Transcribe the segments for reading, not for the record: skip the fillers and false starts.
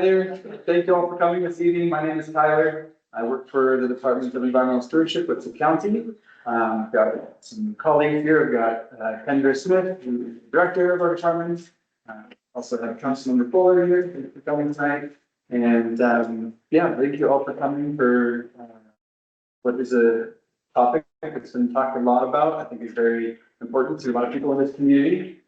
There. Thank you all for coming this evening. My name is Tyler. I work for the Department of Environmental Stewardship with the county. I've got some colleagues here. I've got Kendra Smith, who's the director of our department. Also have Councilmember Fuller here. Thank you for coming tonight. And yeah, thank you all for coming for what is a topic that's been talked a lot about. I think is very important to a lot of people in this community.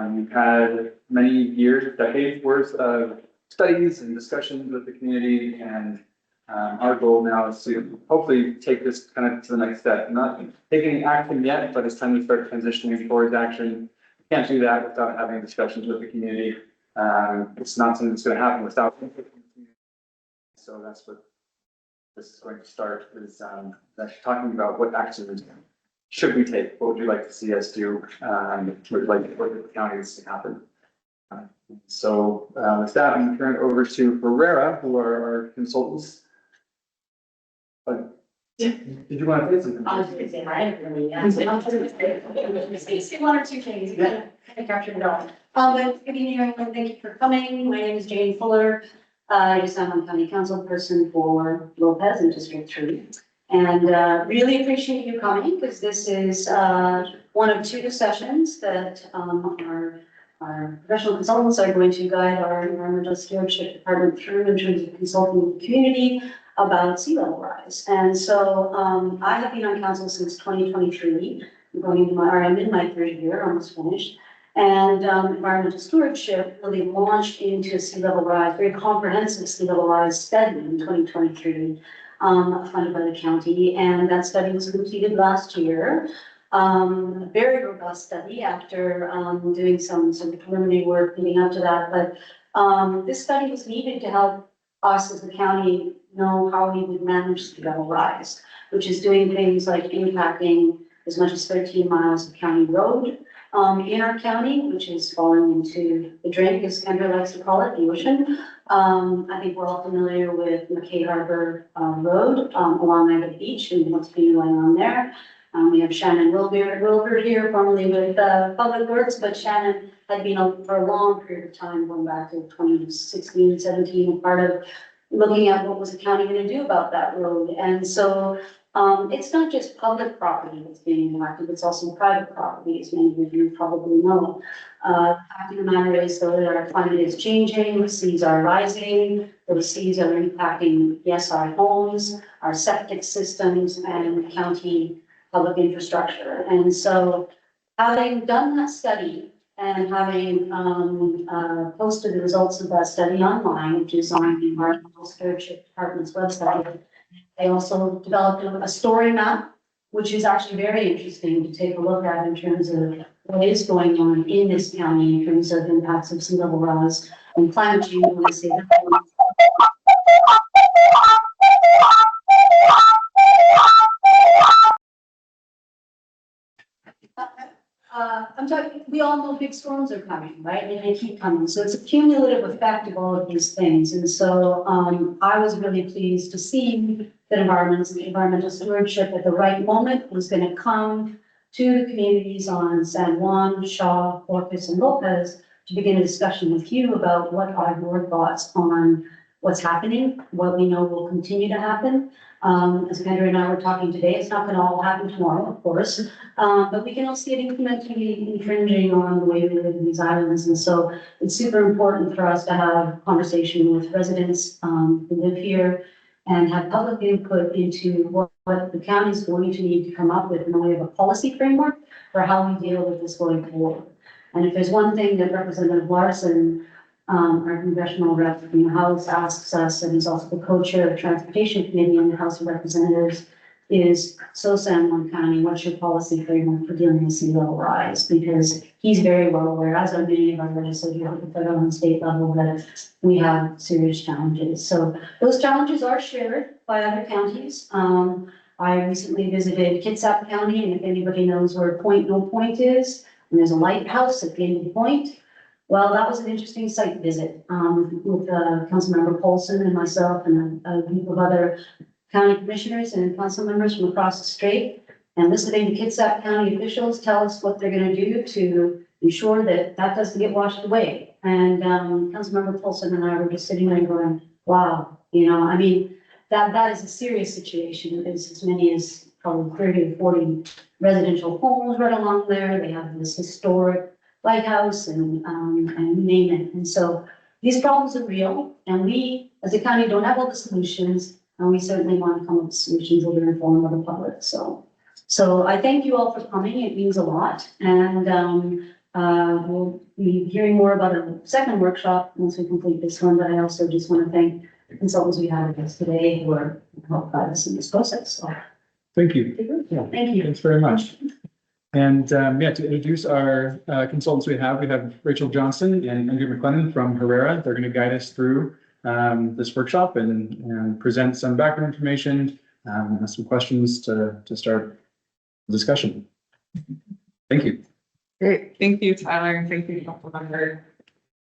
We've had many years, decades worth of studies and discussions with the community, and our goal now is to hopefully take this kind of to the next step. Not taking action yet, but it's time to start transitioning towards action. We can't do that without having discussions with the community. It's not something that's going to happen without input from the community. So that's what this is going to start, is actually talking about what actions should we take? What would you like to see us do? What would you like to work with the county to see happen? So with that, I'm going to turn it over to Herrera, who are our consultants. Did you want to say something? I was going to say hi, everybody. Say one or two things. You kind of captured it all. Good evening, everyone. Thank you for coming. My name is Jane Fuller. I just am a county council person for Lopez and District 3. And really appreciate you coming, because this is one of two sessions that our professional consultants are going to guide our environmental stewardship department through in terms of consulting with the community about sea level rise. And so I have been on council since 2023. I'm in my third year, almost finished. And environmental stewardship really launched into sea level rise, very comprehensive sea level rise study in 2023, funded by the county. And that study was completed last year. A very robust study after doing some preliminary work leading up to that. But this study was needed to help us as the county know how we would manage sea level rise, which is doing things like impacting as much as 13 miles of county road in our county, which is falling into the drink, as Kendra likes to call it, the ocean. I think we're all familiar with McKay Harbor Road along Agate Beach and what's being going on there. We have Shannon Wilbur here, formerly with Public Works, but Shannon had been for a long period of time, going back to 2016, 17, a part of looking at what was the county going to do about that road. And so it's not just public property that's being impacted, it's also private property, as many of you probably know. The fact of the matter is, though, that our climate is changing, seas are rising, those seas are impacting, yes, our homes, our septic systems, and county public infrastructure. And so having done that study and having posted the results of that study online, which is on the Environmental Stewardship Department's website, they also developed a story map, which is actually very interesting to take a look at in terms of what is going on in this county in terms of impacts of sea level rise and climate change. When I say that, I'm talking, we all know big storms are coming, right? And they keep coming. So it's a cumulative effect of all of these things. And so I was really pleased to see that environmental stewardship at the right moment was going to come to the communities on San Juan, Shaw, Lopez, and Lopez to begin a discussion with you about what are your thoughts on what's happening, what we know will continue to happen. As Kendra and I were talking today, it's not going to all happen tomorrow, of course, but we can all see it incrementally infringing on the way we live in these islands. And so it's super important for us to have conversation with residents who live here and have public input into what the county is going to need to come up with in the way of a policy framework for how we deal with this going forward. And if there's one thing that Representative Larson, our congressional rep from the House, asks us, and he's also the co-chair of the Transportation Committee in the House of Representatives, is, so San Juan County, what's your policy framework for dealing with sea level rise? Because he's very well aware, as are many of our legislators at the federal and state level, that we have serious challenges. So those challenges are shared by other counties. I recently visited Kitsap County, and if anybody knows where Point No Point is, and there's a lighthouse at the end of the point. Well, that was an interesting site visit with Councilmember Polson and myself and a group of other county commissioners and council members from across the state, and listening to Kitsap County officials tell us what they're going to do to ensure that that doesn't get washed away. And, Councilmember Paulson and I were just sitting there going, wow, I mean, that is a serious situation. There's as many as probably 30 to 40 residential homes right along there. They have this historic lighthouse and you name it. And so these problems are real, and we, as a county, don't have all the solutions, and we certainly want to come up with solutions that are informed of the public. So I thank you all for coming. It means a lot, and we'll be hearing more about a second workshop once we complete this one. But I also just want to thank the consultants we had with us today who are helped guide us in this process. So Thank you. thank you. Thanks very much. And yeah, to introduce our consultants we have Rachel Johnson and Andrew McLennan from Herrera. They're going to guide us through this workshop and present some background information and some questions to start the discussion. Thank you. Great, thank you, Tyler, and thank you, Councilmember.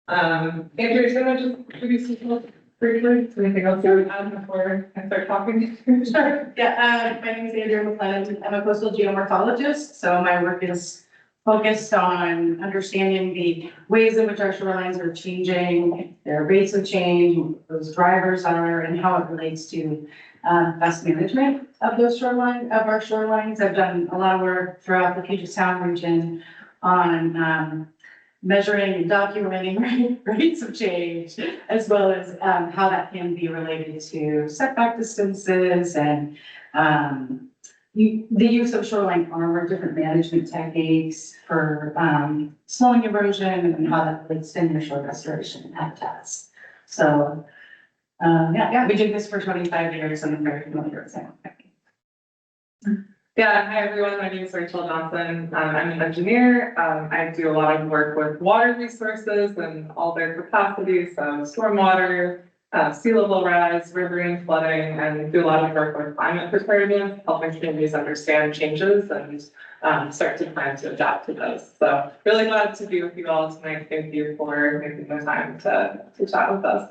Andrew, is going to just introduce yourself briefly? Is there anything else you would add before I start talking? Sure. Yeah, my name is Andrew McLennan. I'm a coastal geomorphologist, so my work is focused on understanding the ways in which our shorelines are changing, their rates of change, what those drivers are, and how it relates to best management of those our shorelines. I've done a lot of work throughout the Puget Sound region on measuring and documenting rates of change, as well as how that can be related to setback distances and the use of shoreline armor, different management techniques for slowing erosion, and how that relates to inshore restoration habitats. So yeah, we did this for 25 years, and I'm very familiar with it. Yeah, hi everyone, my name is Rachel Johnson. I'm an engineer. I do a lot of work with water resources and all their capacities, so stormwater, sea level rise, riverine flooding, and do a lot of work with climate preparedness, helping communities understand changes and start to plan to adapt to those. So really glad to be with you all tonight. Thank you for making the time to chat with us.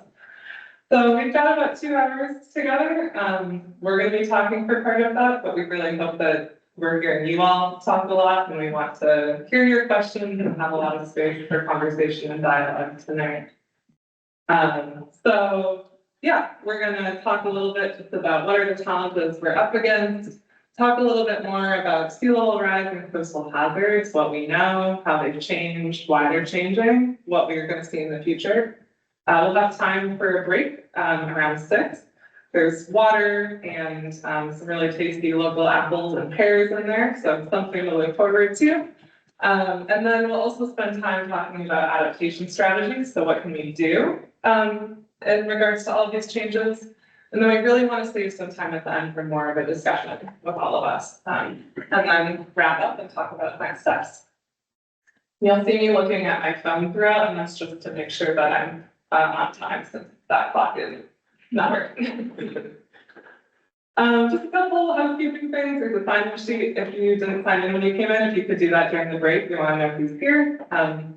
So we've got about 2 hours together. We're going to be talking for part of that, but we really hope that we're hearing you all talk a lot, and we want to hear your questions and have a lot of space for conversation and dialogue tonight. So yeah, we're going to talk a little bit just about what are the challenges we're up against, talk a little bit more about sea level rise and coastal hazards, what we know, how they've changed, why they're changing, what we're going to see in the future. We'll have time for a break around 6. There's water and some really tasty local apples and pears in there, so something to look forward to. And then we'll also spend time talking about adaptation strategies. So what can we do in regards to all of these changes? And then we really want to save some time at the end for more of a discussion with all of us, and then wrap up and talk about next steps. You'll see me looking at my phone throughout, and that's just to make sure that I'm on time, since that clock is not working. Just a couple housekeeping things. There's a sign-in sheet. If you didn't sign in when you came in, if you could do that during the break, we want to know who's here,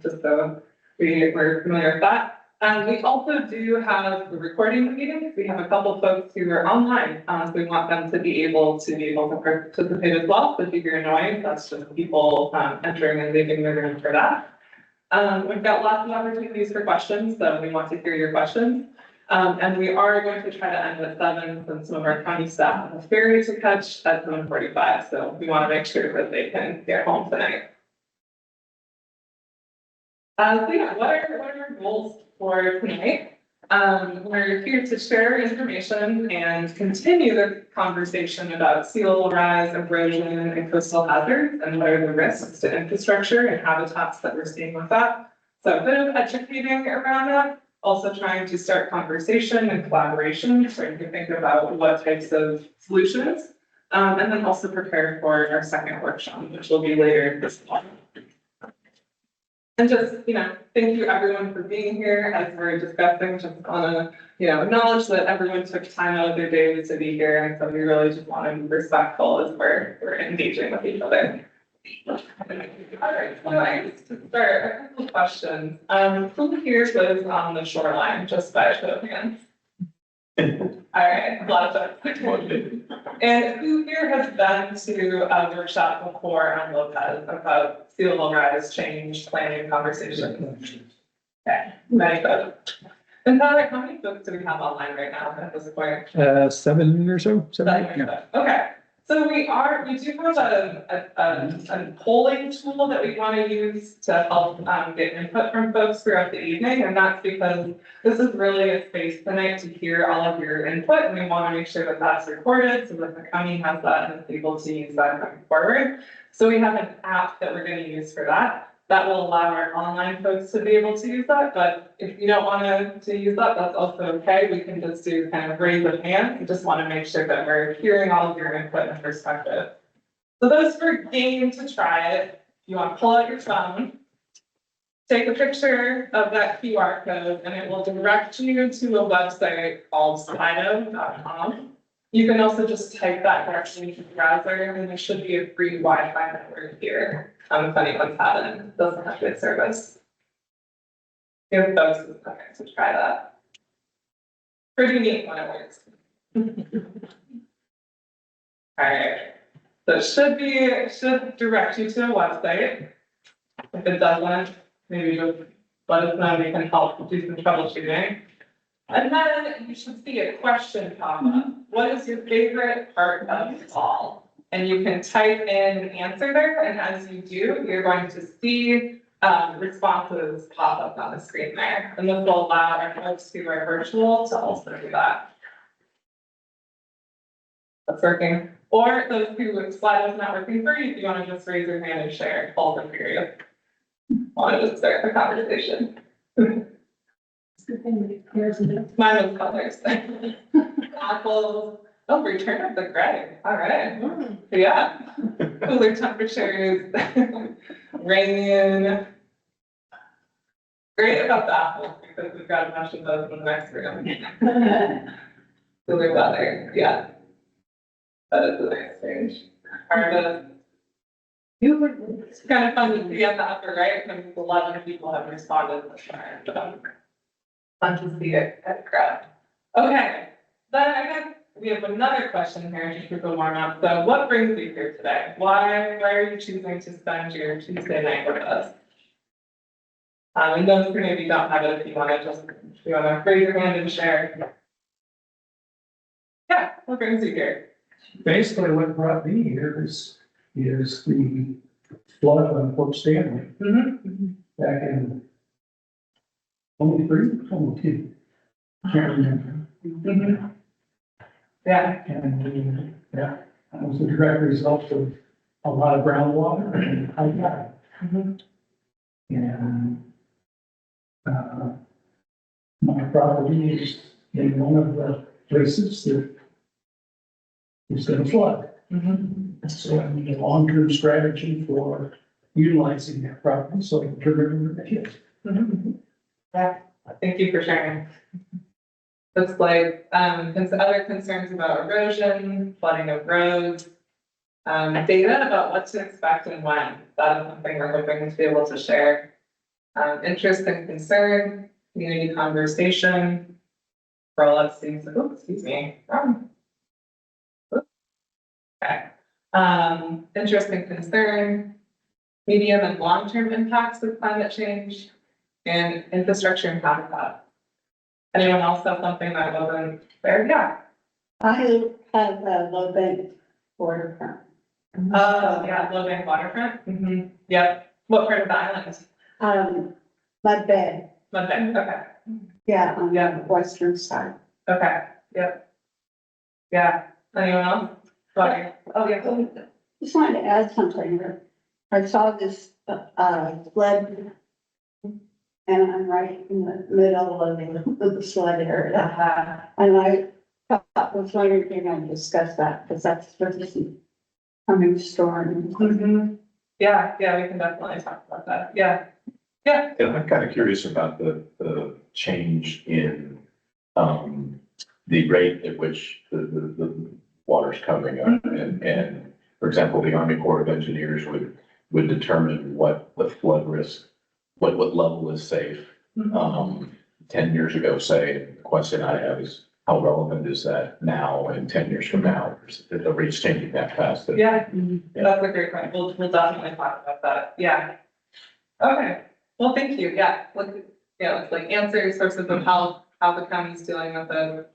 just so we're familiar with that. We also do have the recording meetings. We have a couple folks who are online, so we want them to be able to participate as well. So if you hear noise, that's just people entering and leaving the room for that. We've got lots of opportunities for questions, so we want to hear your questions. And we are going to try to end at 7, since some of our county staff have a ferry to catch at 7:45. So we want to make sure that they can get home tonight. So yeah, what are our goals for tonight? We're here to share information and continue the conversation about sea level rise, erosion, and coastal hazards, and what are the risks to infrastructure and habitats that we're seeing with that. So a bit of educating around that, also trying to start conversation and collaboration, starting to think about what types of solutions, and then also prepare for our second workshop, which will be later this fall. And just, thank you everyone for being here as we're discussing. Just want to, acknowledge that everyone took time out of their days to be here. And so we really just want to be respectful as we're engaging with each other. All right, so I guess to start, a couple of questions. Who here lives on the shoreline, just by a show of hands? All right, a lot of folks. And who here has been to a workshop before on Lopez about sea level rise, change, planning, conversation? Okay, very good. And Tyler, how many folks do we have online right now at this point? 7 or so, 7, yeah. Okay, so we do have a polling tool that we want to use to help get input from folks throughout the evening. And that's because this is really a space tonight to hear all of your input. And we want to make sure that that's recorded so that the county has that and is able to use that going forward. So we have an app that we're going to use for that. That will allow our online folks to be able to use that, but if you don't want to use that, that's also okay. We can just do kind of raise of hand. We just want to make sure that we're hearing all of your input and perspective. So those for game to try it, you want to pull out your phone, take a picture of that QR code, and it will direct you to a website called slido.com. You can also just type that directly into the browser, and there should be a free Wi-Fi network here. If anyone's doesn't have good service. Give folks a second to try that. Pretty neat when it works. All right, so it should direct you to a website. If it doesn't, maybe just let us know, we can help do some troubleshooting. And then you should see a question pop up. What is your favorite part of the call? And you can type in an answer there, and as you do, you're going to see responses pop up on the screen there. And this will allow our folks who are virtual to also do that. That's working. Or those who Slido's not working for you, if you want to just raise your hand and share, hold them for you. Want to just start the conversation. Mine was colors. Apples. Oh, return of the gray. All right. Yeah. Cooler temperatures. Rain. Great about the apples because we've got a bunch of those in the next room. Cooler weather. Yeah. That is a nice change. It's kind of fun to see at the upper right when 11 people have responded this far. Fun to see it at crowd. Okay. Then I guess we have another question here to keep it warm up. So what brings you here today? Why are you choosing to spend your Tuesday night with us? And those who maybe don't have it, if you want to raise your hand and share. Yeah, what brings you here? Basically, what brought me here is the flood on Fort Stanley back in 22. Can't remember. Yeah. And yeah, that was the direct result of a lot of groundwater and high tide. And my property is in one of the places that is going to flood. So I need a long-term strategy for utilizing that property so I can turn it over to the kids. Yeah, thank you for sharing. Looks like other concerns about erosion, flooding of roads, data about what to expect and when. That is something we're hoping to be able to share. Interest and concern, community conversation. For all that seems, oh, excuse me. Okay. Interest and concern, medium and long-term impacts of climate change, and infrastructure and habitat. Anyone else have something that wasn't there? Yeah. I have a low bank waterfront. Oh, yeah, low bank waterfront. Yep. What part of the island? Mud bed, Okay. yeah, on Yeah. the western side. Okay. Yep. Yeah. Anyone else? Sorry. Oh, yeah. Just wanted to add something here. I saw this, flood. And I'm right in the middle of the flood area. And I was wondering if you're going to discuss that, because that's what this coming storm. Yeah, we can definitely talk about that. Yeah. And I'm kind of curious about the change in, the rate at which the water's coming up. And for example, the Army Corps of Engineers would determine what the flood risk, what level is safe. 10 years ago, say, the question I have is, how relevant is that now and 10 years from now? The rate's changing that fast. Yeah, that's a great point. We'll definitely talk about that. Yeah. Okay. Well, thank you. Yeah. Look, it's like answers, sources of help, how the county's dealing with it,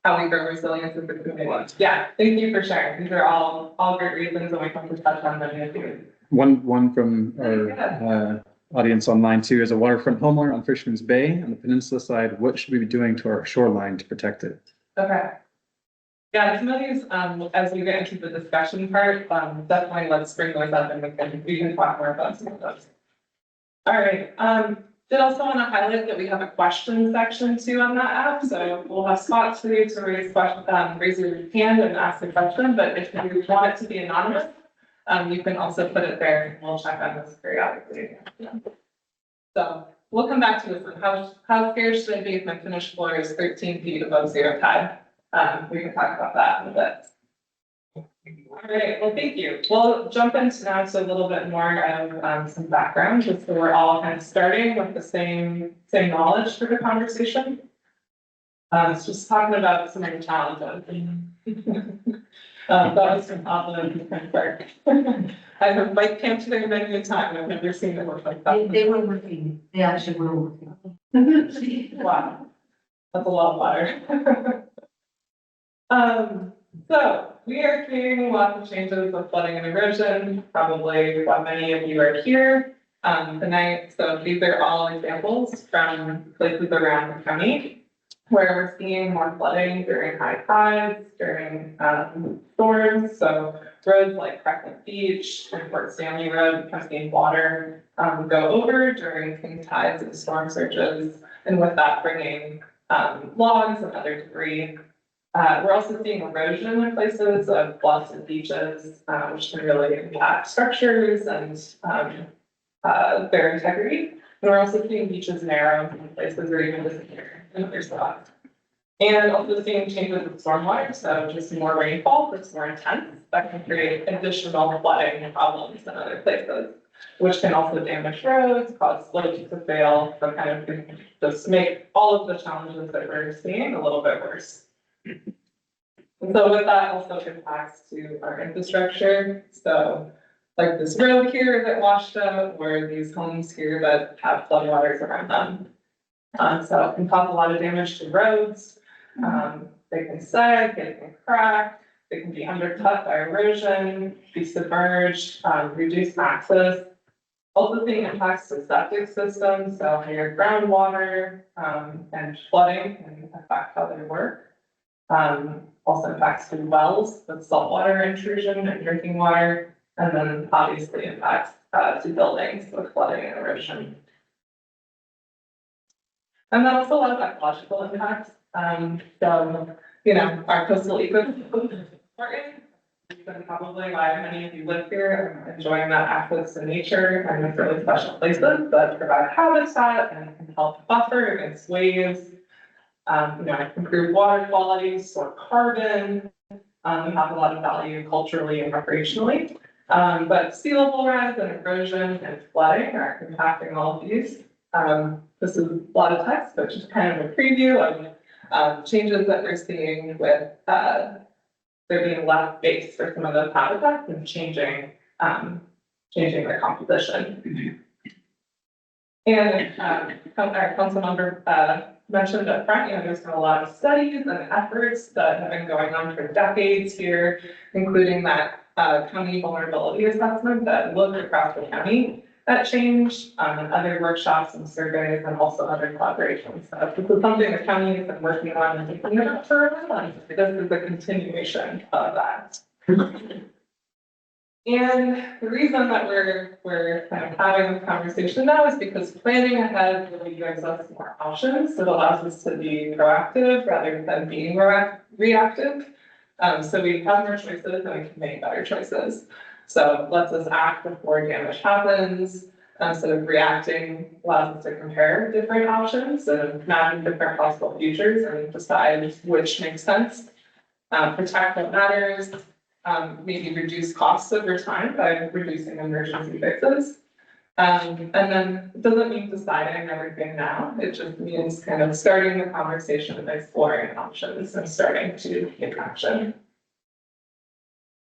how we grow resilience as a community. Yeah, thank you for sharing. These are all great reasons, and we come to touch on many of you. One from our audience online too is a waterfront homeowner on Fisherman's Bay on the peninsula side. What should we be doing to our shoreline to protect it? Okay. Yeah, some of these, as we get into the discussion part, definitely let's bring those up and we can talk more about some of those. All right, did also want to highlight that we have a question section too on that app, so we'll have spots for you to raise your hand and ask a question, but if you want it to be anonymous, you can also put it there and we'll check on this periodically. So we'll come back to this one. How scared should I be if my finished floor is 13 feet above zero tide? We can talk about that in a bit. All right, well, thank you. We'll jump into now to a little bit more of some background, just so we're all kind of starting with the same knowledge for the conversation. It's just talking about some of the challenges. That was from Pablo and Frankfurt. I have bike camped there many a time. I've never seen it work like that. They were working, they actually were working. Wow, that's a lot of water. So we are experiencing lots of changes with flooding and erosion, probably what many of you are here tonight. So these are all examples from places around the county where we're seeing more flooding during high tides, during storms. So roads like Crescent Beach and Fort Stanley Road have seen water go over during king tides and storm surges, and with that bringing logs and other debris. We're also seeing erosion in places of bluffs and beaches, which can really impact structures and their integrity. And we're also seeing beaches narrow in places or even disappear in other spots. And also seeing changes in stormwater, so just more rainfall that's more intense, that can create additional flooding problems in other places, which can also damage roads, cause slopes to fail, so kind of just make all of the challenges that we're seeing a little bit worse. And so with that also impacts to our infrastructure. So like this road here that washed out, or these homes here that have floodwaters around them. So it can cause a lot of damage to roads. They can sag, they can crack, they can be undercut by erosion, be submerged, reduce access. Also seeing impacts to septic systems, so higher groundwater and flooding can affect how they work. Also impacts to wells with saltwater intrusion and drinking water, and then obviously impacts to buildings with flooding and erosion. And then also a lot of ecological impacts. So, our coastal ecosystem is important. That's probably why many of you live here and enjoying that access to nature and these really special places that provide habitat and can help buffer against waves. Improve water quality, store carbon. We have a lot of value culturally and recreationally. But sea level rise and erosion and flooding are impacting all of these. This is a lot of text, but just kind of a preview of changes that we're seeing with there being less space for some of those habitats and changing their composition. And our council member mentioned up front, there's been a lot of studies and efforts that have been going on for decades here, including that county vulnerability assessment that looked across the county at change, and other workshops and surveys, and also other collaborations. So this is something the county has been working on and thinking about for a while, and this is a continuation of that. And the reason that we're kind of having this conversation now is because planning ahead really gives us more options. It allows us to be proactive rather than being reactive. So we have more choices and we can make better choices. So it lets us act before damage happens. Instead of reacting, allows us to compare different options and imagine different possible futures and decide which makes sense. Protect what matters. Maybe reduce costs over time by reducing emergency fixes. And then it doesn't mean deciding everything now. It just means kind of starting the conversation and exploring options and starting to take action.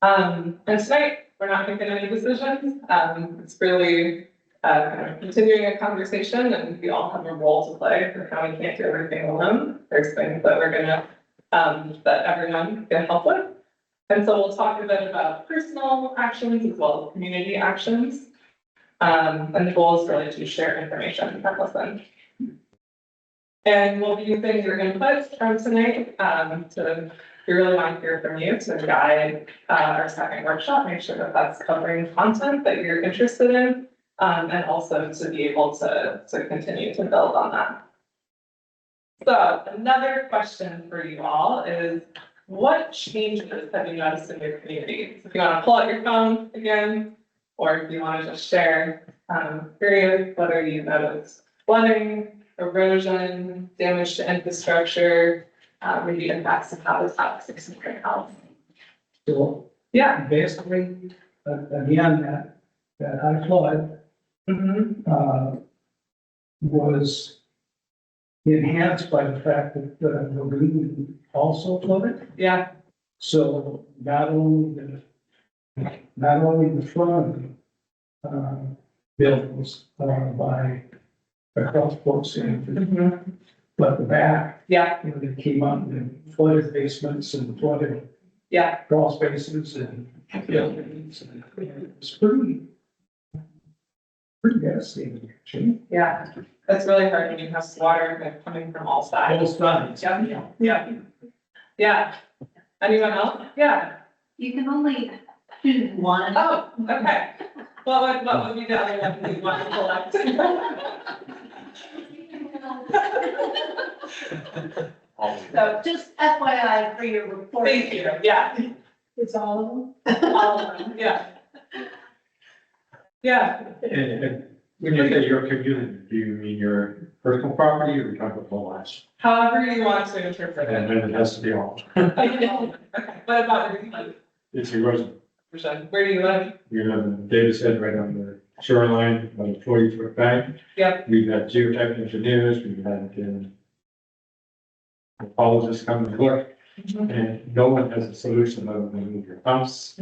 And tonight, we're not making any decisions. It's really kind of continuing a conversation, and we all have a role to play for how we can't do everything alone. There's things that we're gonna, that everyone can help with. And so we'll talk a bit about personal actions as well as community actions. And the goal is really to share information and listen. And we'll be using your input from tonight, we really want to hear from you to guide, our second workshop, make sure that that's covering content that you're interested in. And also to be able to continue to build on that. So another question for you all is, what changes have you noticed in your community? So if you want to pull out your phone again, or if you want to just share, curious whether you noticed flooding, erosion, damage to infrastructure, maybe impacts of habitats, or something else. So Yeah. basically, again, that high flood, was enhanced by the fact that the lagoon also flooded. Yeah. So not only the front, buildings, by across both ends, but the back, Yeah. you know, they came up and flooded basements and flooded Yeah. crawl spaces and buildings. And it was pretty devastating, actually. Yeah. That's really hard when you have water kind of coming from all sides. Both sides. Yeah. Yeah. Yeah. Anyone else? Yeah. You can only choose one. Oh, okay. What would be the other one you want to select? So just FYI for your report. Thank you, yeah. It's all of them? All of them, yeah. Yeah, And when you say your community, do you mean your personal property or you talking about the lots? however you want to interpret And it. then it has to be all. Okay, what about where do you live? It's erosion. Where do you live? We live in Davis Head, right on the shoreline, on a 40-foot bank. Yep. We've had geotech engineers, we've had ecologists come and look, and no one has a solution other than move your pumps.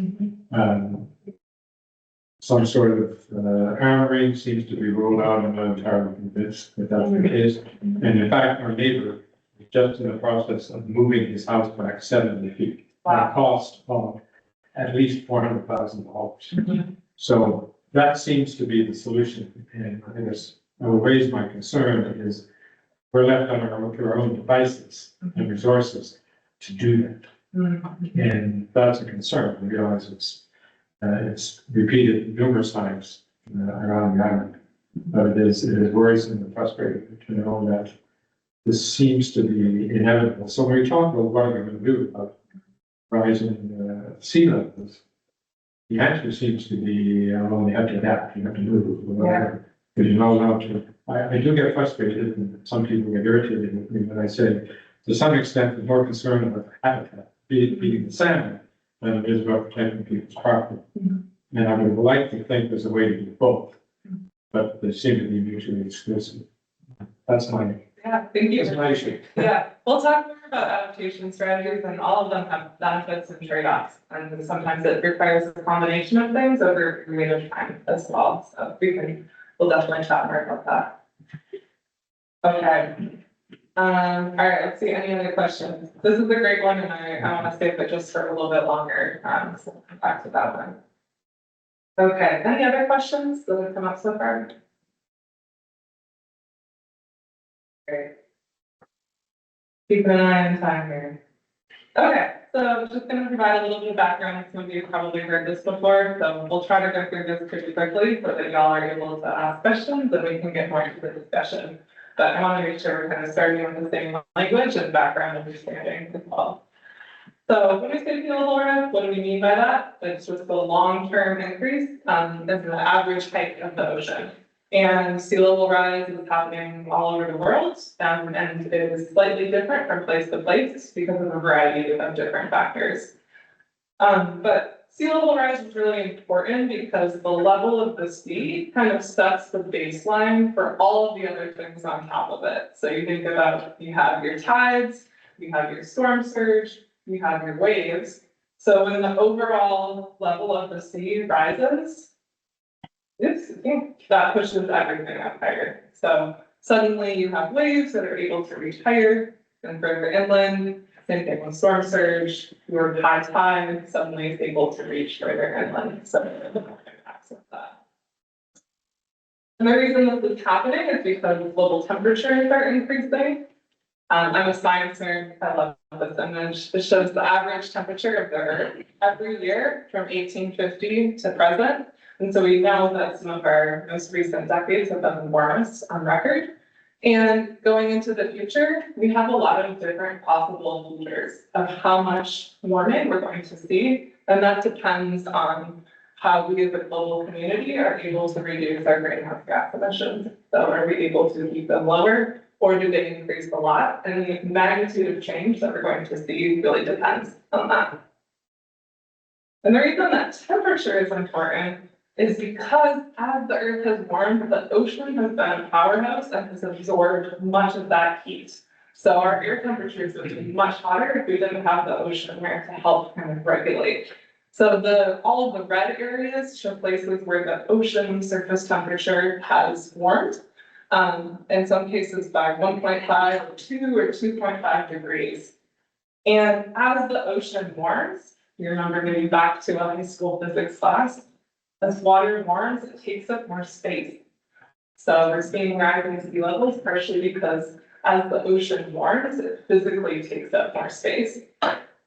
Some sort of armoring seems to be ruled out. I'm not entirely convinced that that's the case. And in fact, our neighbor is just in the process of moving his house back 70 feet. At a cost of at least $400,000. So that seems to be the solution. And I guess I will raise my concern is we're left on our own devices and resources to do that. And that's a concern. I realize it's repeated numerous times around the island. But it is worrisome and frustrating to know that this seems to be inevitable. So when we talk about what are we going to do about rising sea levels, the answer seems to be, well, you have to adapt, you have to move, whatever. Because you're not allowed to. I do get frustrated, and some people get irritated with me when I say, to some extent, I'm more concerned about the habitat, being the salmon, than it is about protecting people's property. And I would like to think there's a way to do both, but they seem to be mutually exclusive. That's my Thank you. issue. Yeah, we'll talk more about adaptation strategies, and all of them have benefits and trade-offs. And sometimes it requires a combination of things over a period of time as well. So we'll definitely chat more about that. Okay. All right, let's see, any other questions? This is a great one, and I want to save it just for a little bit longer, so we'll come back to that one. Okay, any other questions that have come up so far? Great. Keeping an eye on time here. Okay, so just gonna provide a little bit of background. Some of you have probably heard this before, so we'll try to go through this pretty quickly so that y'all are able to ask questions and we can get more into the discussion. But I want to make sure we're kind of starting with the same language and background understanding as well. So when we say sea level rise, what do we mean by that? It's just a long-term increase in the average height of the ocean. And sea level rise is happening all over the world, and it is slightly different from place to place because of a variety of different factors. But sea level rise is really important because the level of the sea kind of sets the baseline for all of the other things on top of it. So you think about, you have your tides, you have your storm surge, you have your waves. So when the overall level of the sea rises, that pushes everything up higher. So suddenly you have waves that are able to reach higher and further inland. Same thing with storm surge, your high tide suddenly is able to reach further inland. So the impacts of that. And the reason this is happening is because global temperatures are increasing. I'm a science nerd. I love this image. It shows the average temperature of the Earth every year from 1850 to present. And so we know that some of our most recent decades have been the warmest on record. And going into the future, we have a lot of different possible futures of how much warming we're going to see. And that depends on how we as a global community are able to reduce our greenhouse gas emissions. So are we able to keep them lower, or do they increase a lot? And the magnitude of change that we're going to see really depends on that. And the reason that temperature is important is because as the Earth has warmed, the ocean has been a powerhouse and has absorbed much of that heat. So our air temperatures would be much hotter if we didn't have the ocean there to help kind of regulate. So all of the red areas show places where the ocean surface temperature has warmed. In some cases by 1.5 or 2 or 2.5 degrees. And as the ocean warms, you remember maybe back to a high school physics class, as water warms, it takes up more space. So we're seeing rising sea levels partially because as the ocean warms, it physically takes up more space.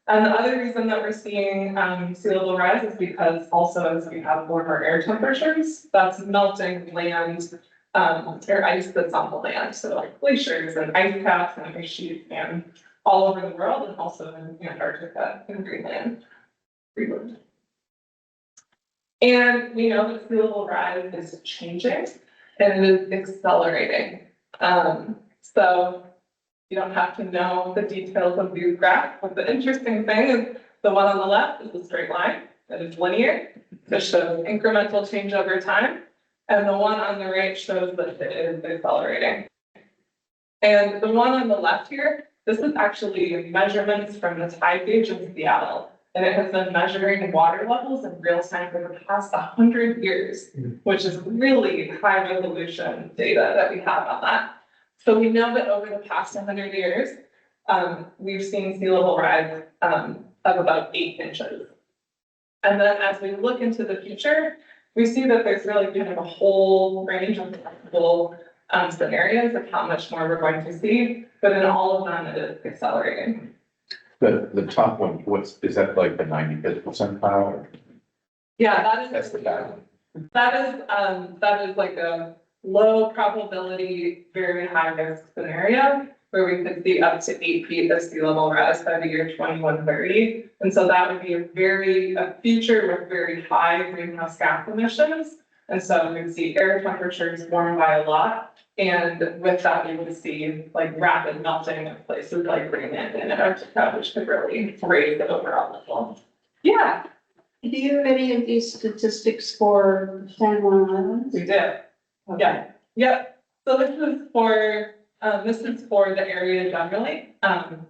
And the other reason that we're seeing sea level rise is because also as we have warmer air temperatures, that's melting land or ice that's on the land. So like glaciers and ice caps and ice sheets and all over the world, and also in Antarctica and Greenland. And we know that sea level rise is changing and it is accelerating. So you don't have to know the details of these graphs, but the interesting thing is the one on the left is a straight line that is linear. It shows incremental change over time. And the one on the right shows that it is accelerating. And the one on the left here, this is actually measurements from the tide gauge in Seattle. And it has been measuring water levels in real time for the past 100 years, which is really high resolution data that we have on that. So we know that over the past 100 years, we've seen sea level rise of about 8 inches. And then as we look into the future, we see that there's really kind of a whole range of possible scenarios of how much more we're going to see, but in all of them, it is accelerating. The top one, is that like the 95th percentile? Or? Yeah, that is. That's the bad one. That is like a low probability, very high risk scenario where we could see up to 8 feet of sea level rise by the year 2130. And so that would be a future with very high greenhouse gas emissions. And so we would see air temperatures warm by a lot. And with that, we would see like rapid melting of places like Greenland and Antarctica, which could really raise the overall level. Yeah. Do you have any of these statistics for San Juan Islands? We did. Yeah. Yep. So this is for the area generally. And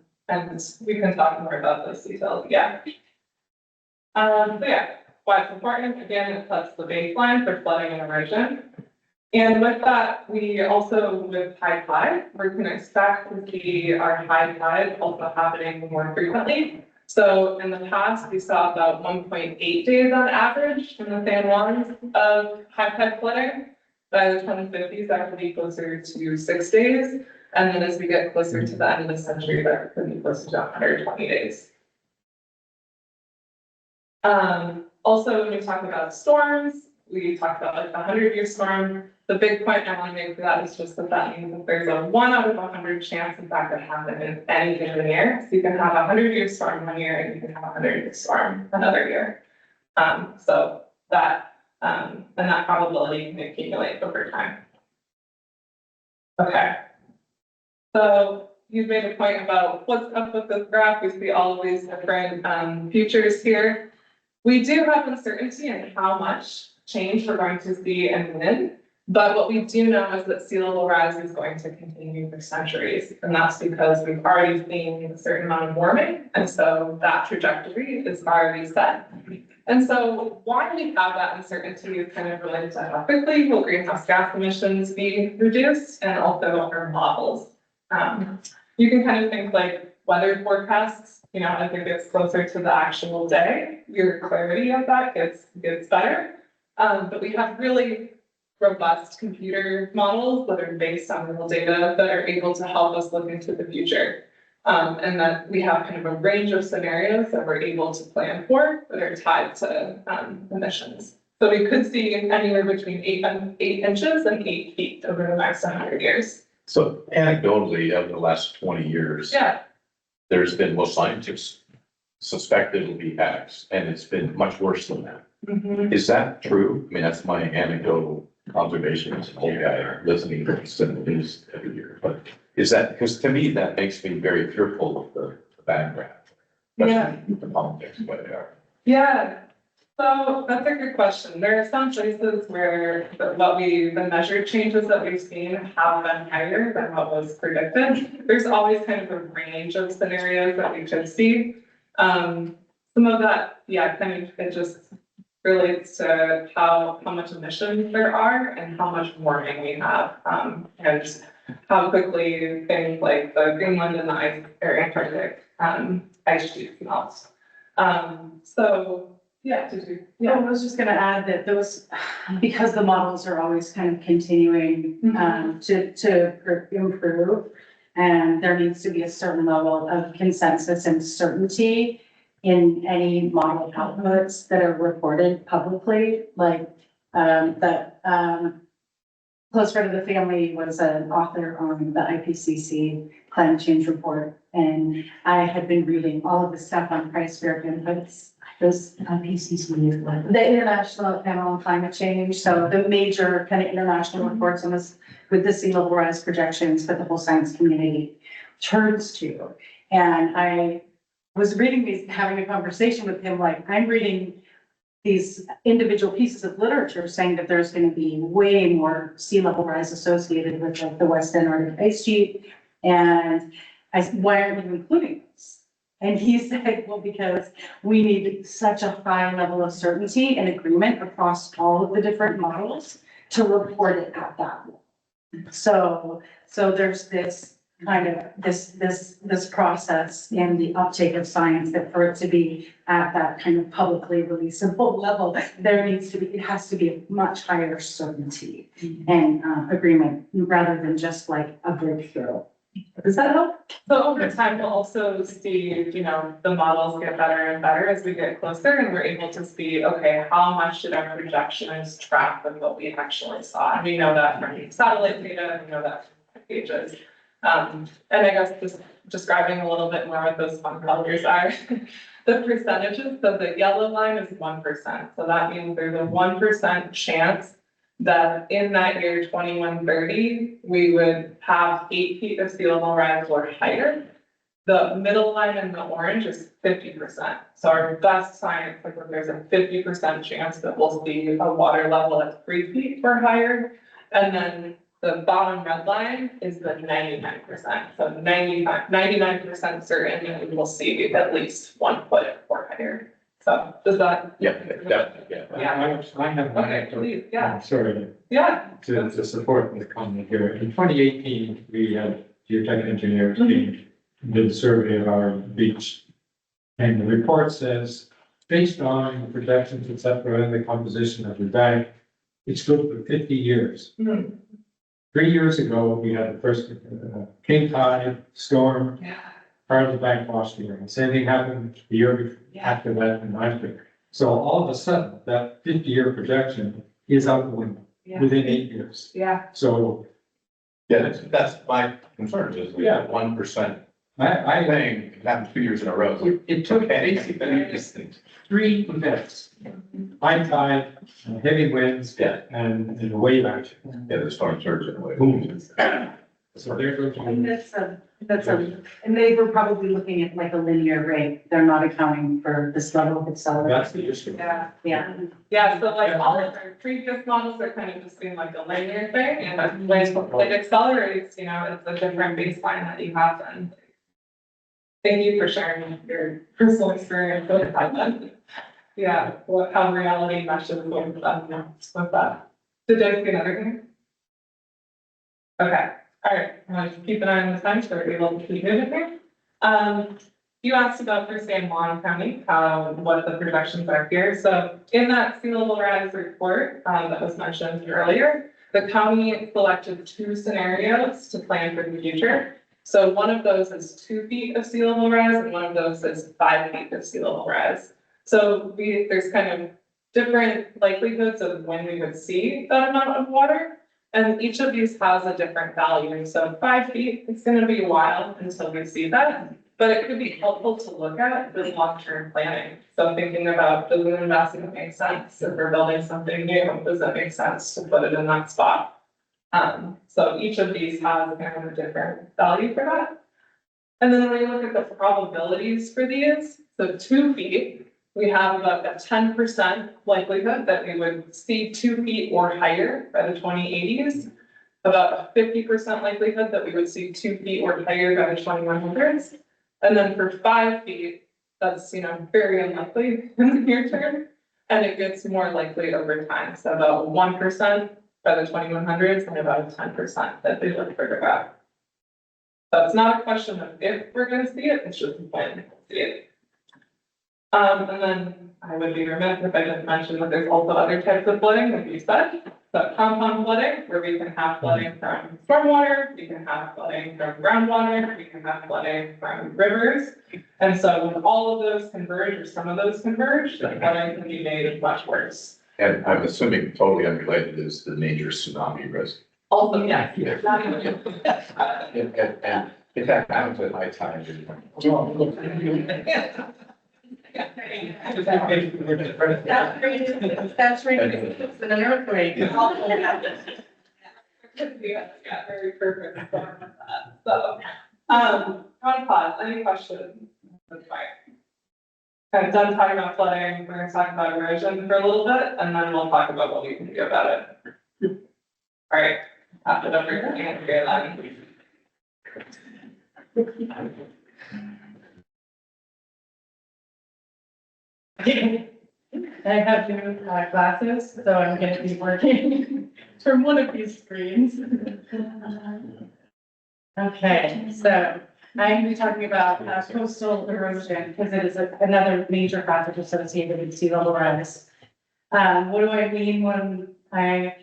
we can talk more about those details. Yeah. So yeah, why it's important, again, it sets the baseline for flooding and erosion. And with that, we also, with high tide, we can expect to see our high tide also happening more frequently. So in the past, we saw about 1.8 days on average in the San Juans of high tide flooding. By the 2050s, that would be closer to 6 days. And then as we get closer to the end of the century, that could be closer to 120 days. Also, when we talk about storms, we talked about like the 100-year storm. The big point I want to make for that is just that means that there's a 1 out of 100 chance of that could happen in any given year. So you can have a 100-year storm one year and you can have a 100-year storm another year. So that and that probability can accumulate over time. Okay. So you've made a point about what's up with this graph. We see all of these different futures here. We do have uncertainty in how much change we're going to see and when, but what we do know is that sea level rise is going to continue for centuries. And that's because we've already seen a certain amount of warming. And so that trajectory is already set. And so why we have that uncertainty is kind of related to how quickly will greenhouse gas emissions be reduced and also our models. You can kind of think like weather forecasts, you know, as it gets closer to the actual day, your clarity of that gets better. But we have really robust computer models that are based on real data that are able to help us look into the future. And that we have kind of a range of scenarios that we're able to plan for that are tied to emissions. So we could see anywhere between 8 inches and 8 feet over the next 100 years. So anecdotally, over the last 20 years. Yeah. There's been, well, scientists suspect it'll be X, and it's been much worse than that. Mhm. Is that true? I mean, that's my anecdotal observation as an old guy listening to the news every year, but is that, because to me, that makes me very fearful of the background. Yeah. The politics, where they are. Yeah, so that's a good question. There are some places where the measured changes that we've seen have been higher than what was predicted. There's always kind of a range of scenarios that we could see. Some of that, yeah, kind of, it just relates to how much emissions there are and how much warming we have, and how quickly things like the Greenland and the ice or Antarctic ice sheets melt. So yeah, I was just gonna add that those, because the models are always kind of continuing to improve. And there needs to be a certain level of consensus and certainty in any model outputs that are reported publicly, like that close friend of the family was an author on the IPCC climate change report. And I had been reading all of the stuff on price fair inputs. Those IPCC is what? The International Panel on Climate Change. So the major kind of international reports on this with the sea level rise projections that the whole science community turns to. And I was reading these, having a conversation with him, like I'm reading these individual pieces of literature saying that there's going to be way more sea level rise associated with like the West Antarctic ice sheet. And I said, why aren't you including this? And he said, well, because we need such a high level of certainty and agreement across all of the different models to report it at that level. So there's this kind of this process in the uptake of science that for it to be at that kind of publicly releasable level, it has to be a much higher certainty and agreement rather than just like a breakthrough. Does that help? So over time, we'll also see, you know, the models get better and better as we get closer and we're able to see, okay, how much did our projections track with what we actually saw? And we know that from satellite data, we know that from pages. And I guess just describing a little bit more what those fun colors are. The percentages, so the yellow line is 1%. So that means there's a 1% chance that in that year 2130, we would have 8 feet of sea level rise or higher. The middle line in the orange is 50%. So our best science, like when there's a 50% chance that we'll see a water level at 3 feet or higher. And then the bottom red line is the 99%. So 99% certain that we will see at least 1 foot or higher. So does that? Yeah, definitely, yeah. Yeah. I have one Okay, anecdote. please, yeah. I'm sorry Yeah. to support the comment here. In 2018, we had geotech engineers did a survey of our beach. And the report says, based on the projections, et cetera, and the composition of the bank, it's good for 50 years. 3 years ago, we had the first king tide storm. Yeah. Part of the bank washed away. The same thing happened the year after that and after. So all of a sudden, that 50-year projection is out the window within 8 years. Yeah. So Yeah, that's my concern, is Yeah. 1% I thing, it happened 2 years in a row. it took basically 3 events. High tide, heavy winds, Yeah. and a wave action. Yeah, the storm surge in a way. Boom. So there goes. And and they were probably looking at like a linear rate. They're not accounting for this level of acceleration. That's the issue. Yeah. Yeah. So like all of our previous models are kind of just being like a linear thing, and when it accelerates, you know, it's a different baseline that you have then. Thank you for sharing your personal experience with that. yeah, how reality meshes with that. Did I see another thing? Okay, all right, I'll just keep an eye on the time, so we're able to keep moving here. You asked about per se in Juan County, what the projections are here. So in that sea level rise report, that was mentioned earlier, the county selected 2 scenarios to plan for the future. So one of those is 2 feet of sea level rise, and one of those is 5 feet of sea level rise. So there's kind of different likelihoods of when we would see that amount of water. And each of these has a different value. So 5 feet, it's gonna be a while until we see that, but it could be helpful to look at with long-term planning. So thinking about, does an investment make sense? If we're building something new, does it make sense to put it in that spot? So each of these has kind of a different value for that. And then when we look at the probabilities for these, so 2 feet, we have about a 10% likelihood that we would see 2 feet or higher by the 2080s. About a 50% likelihood that we would see 2 feet or higher by the 2100s. And then for 5 feet, that's, very unlikely in the near term. And it gets more likely over time. So about 1% by the 2100s and about 10% that they look further back. So it's not a question of if we're going to see it, it's just when we'll see it. And then I would be remiss if I didn't mention that there's also other types of flooding, like you said. So compound flooding, where we can have flooding from stormwater, we can have flooding from groundwater, we can have flooding from rivers. And so when all of those converge, or some of those converge, the flooding can be made much worse. And I'm assuming totally unrelated is the major tsunami risk. Also, yeah. And if that happens at high tide, That's right. It's an earthquake. Yeah, very perfect for that. So, on pause, any questions? That's fine. Okay, done talking about flooding, we're gonna talk about erosion for a little bit, and then we'll talk about what we can do about it. All right, after that, we're gonna get that. I have new glasses, so I'm going to be working from one of these screens. Okay, so I'm going to be talking about coastal erosion because it is another major factor associated with sea level rise. What do I mean when I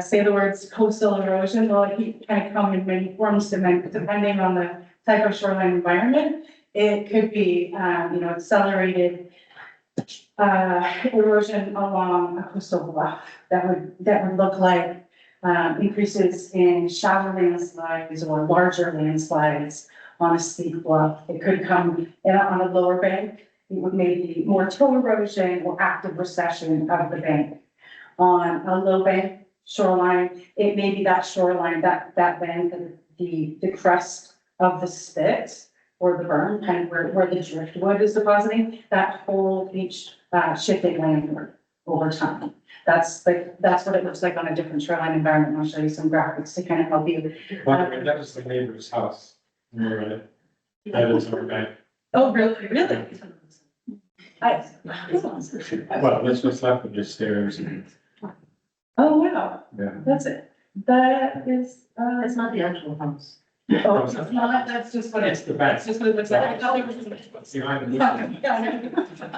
say the words coastal erosion? Well, it kind of come in many forms depending on the type of shoreline environment. It could be, accelerated erosion along a coastal bluff that would look like increases in shallow landslides or larger landslides on a steep bluff. It could come on a lower bank. It would maybe more toe erosion or active recession of the bank. On a low bank shoreline, it may be that shoreline, that bank, the crest of the spit or the berm, kind of where the driftwood is depositing, that whole beach shifting landward over time. That's what it looks like on a different shoreline environment. I'll show you some graphics to kind of help you. That was the neighbor's house. Right. That is our bank. Oh, really? Really? Well, this was left with the stairs. Oh, wow. Yeah. That's it. That is, It's not the actual house. oh, it's not, that's just what It's the back. That's just what it looks like. I thought it was. Behind the.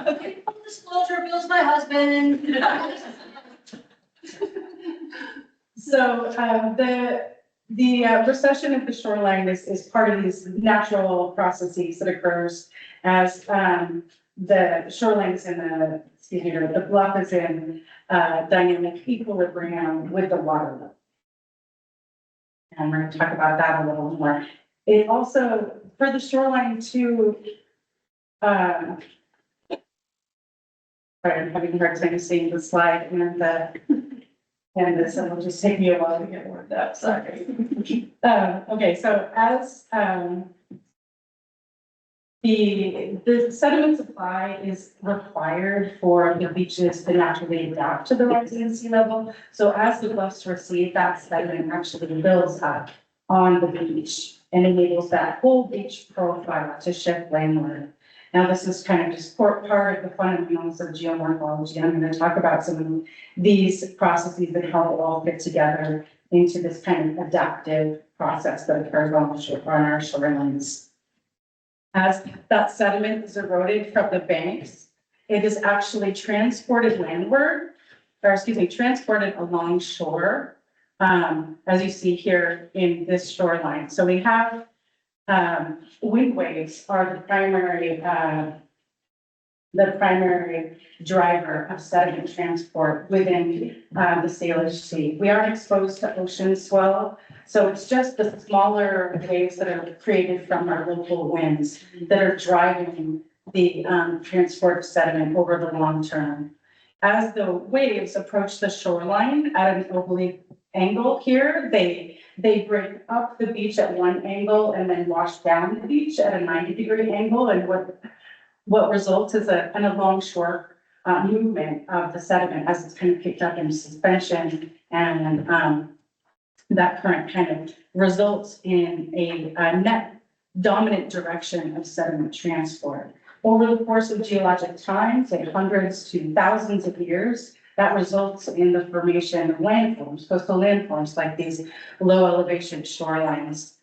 Okay, full disclosure, Bill's my husband. So, the recession of the shoreline is part of these natural processes that occurs as, the shoreline is in the bluff is in, dynamic equilibrium with the water level. And we're gonna talk about that a little more. It also, for the shoreline to, sorry, I'm having a hard time seeing the slide and this, and it'll just take me a while to get worked up, sorry. Okay, so as, the sediment supply is required for the beaches to naturally adapt to the rising sea level. So as the bluffs recede, that sediment actually builds up on the beach and enables that whole beach profile to shift landward. Now, this is kind of just part of the fundamentals of geomorphology. I'm going to talk about some of these processes that help it all fit together into this kind of adaptive process that occurs on our shorelines. As that sediment is eroded from the banks, it is actually transported transported along shore, as you see here in this shoreline. So we have wind waves are the primary driver of sediment transport within the Salish Sea. We aren't exposed to ocean swell, so it's just the smaller waves that are created from our local winds that are driving the transport of sediment over the long term. As the waves approach the shoreline at an oblique angle here, they break up the beach at one angle and then wash down the beach at a 90-degree angle. And what results is a longshore movement of the sediment as it's kind of picked up in suspension, and that current kind of results in a net dominant direction of sediment transport. Over the course of geologic time, say hundreds to thousands of years, that results in the formation of landforms, coastal landforms, like these low elevation shorelines,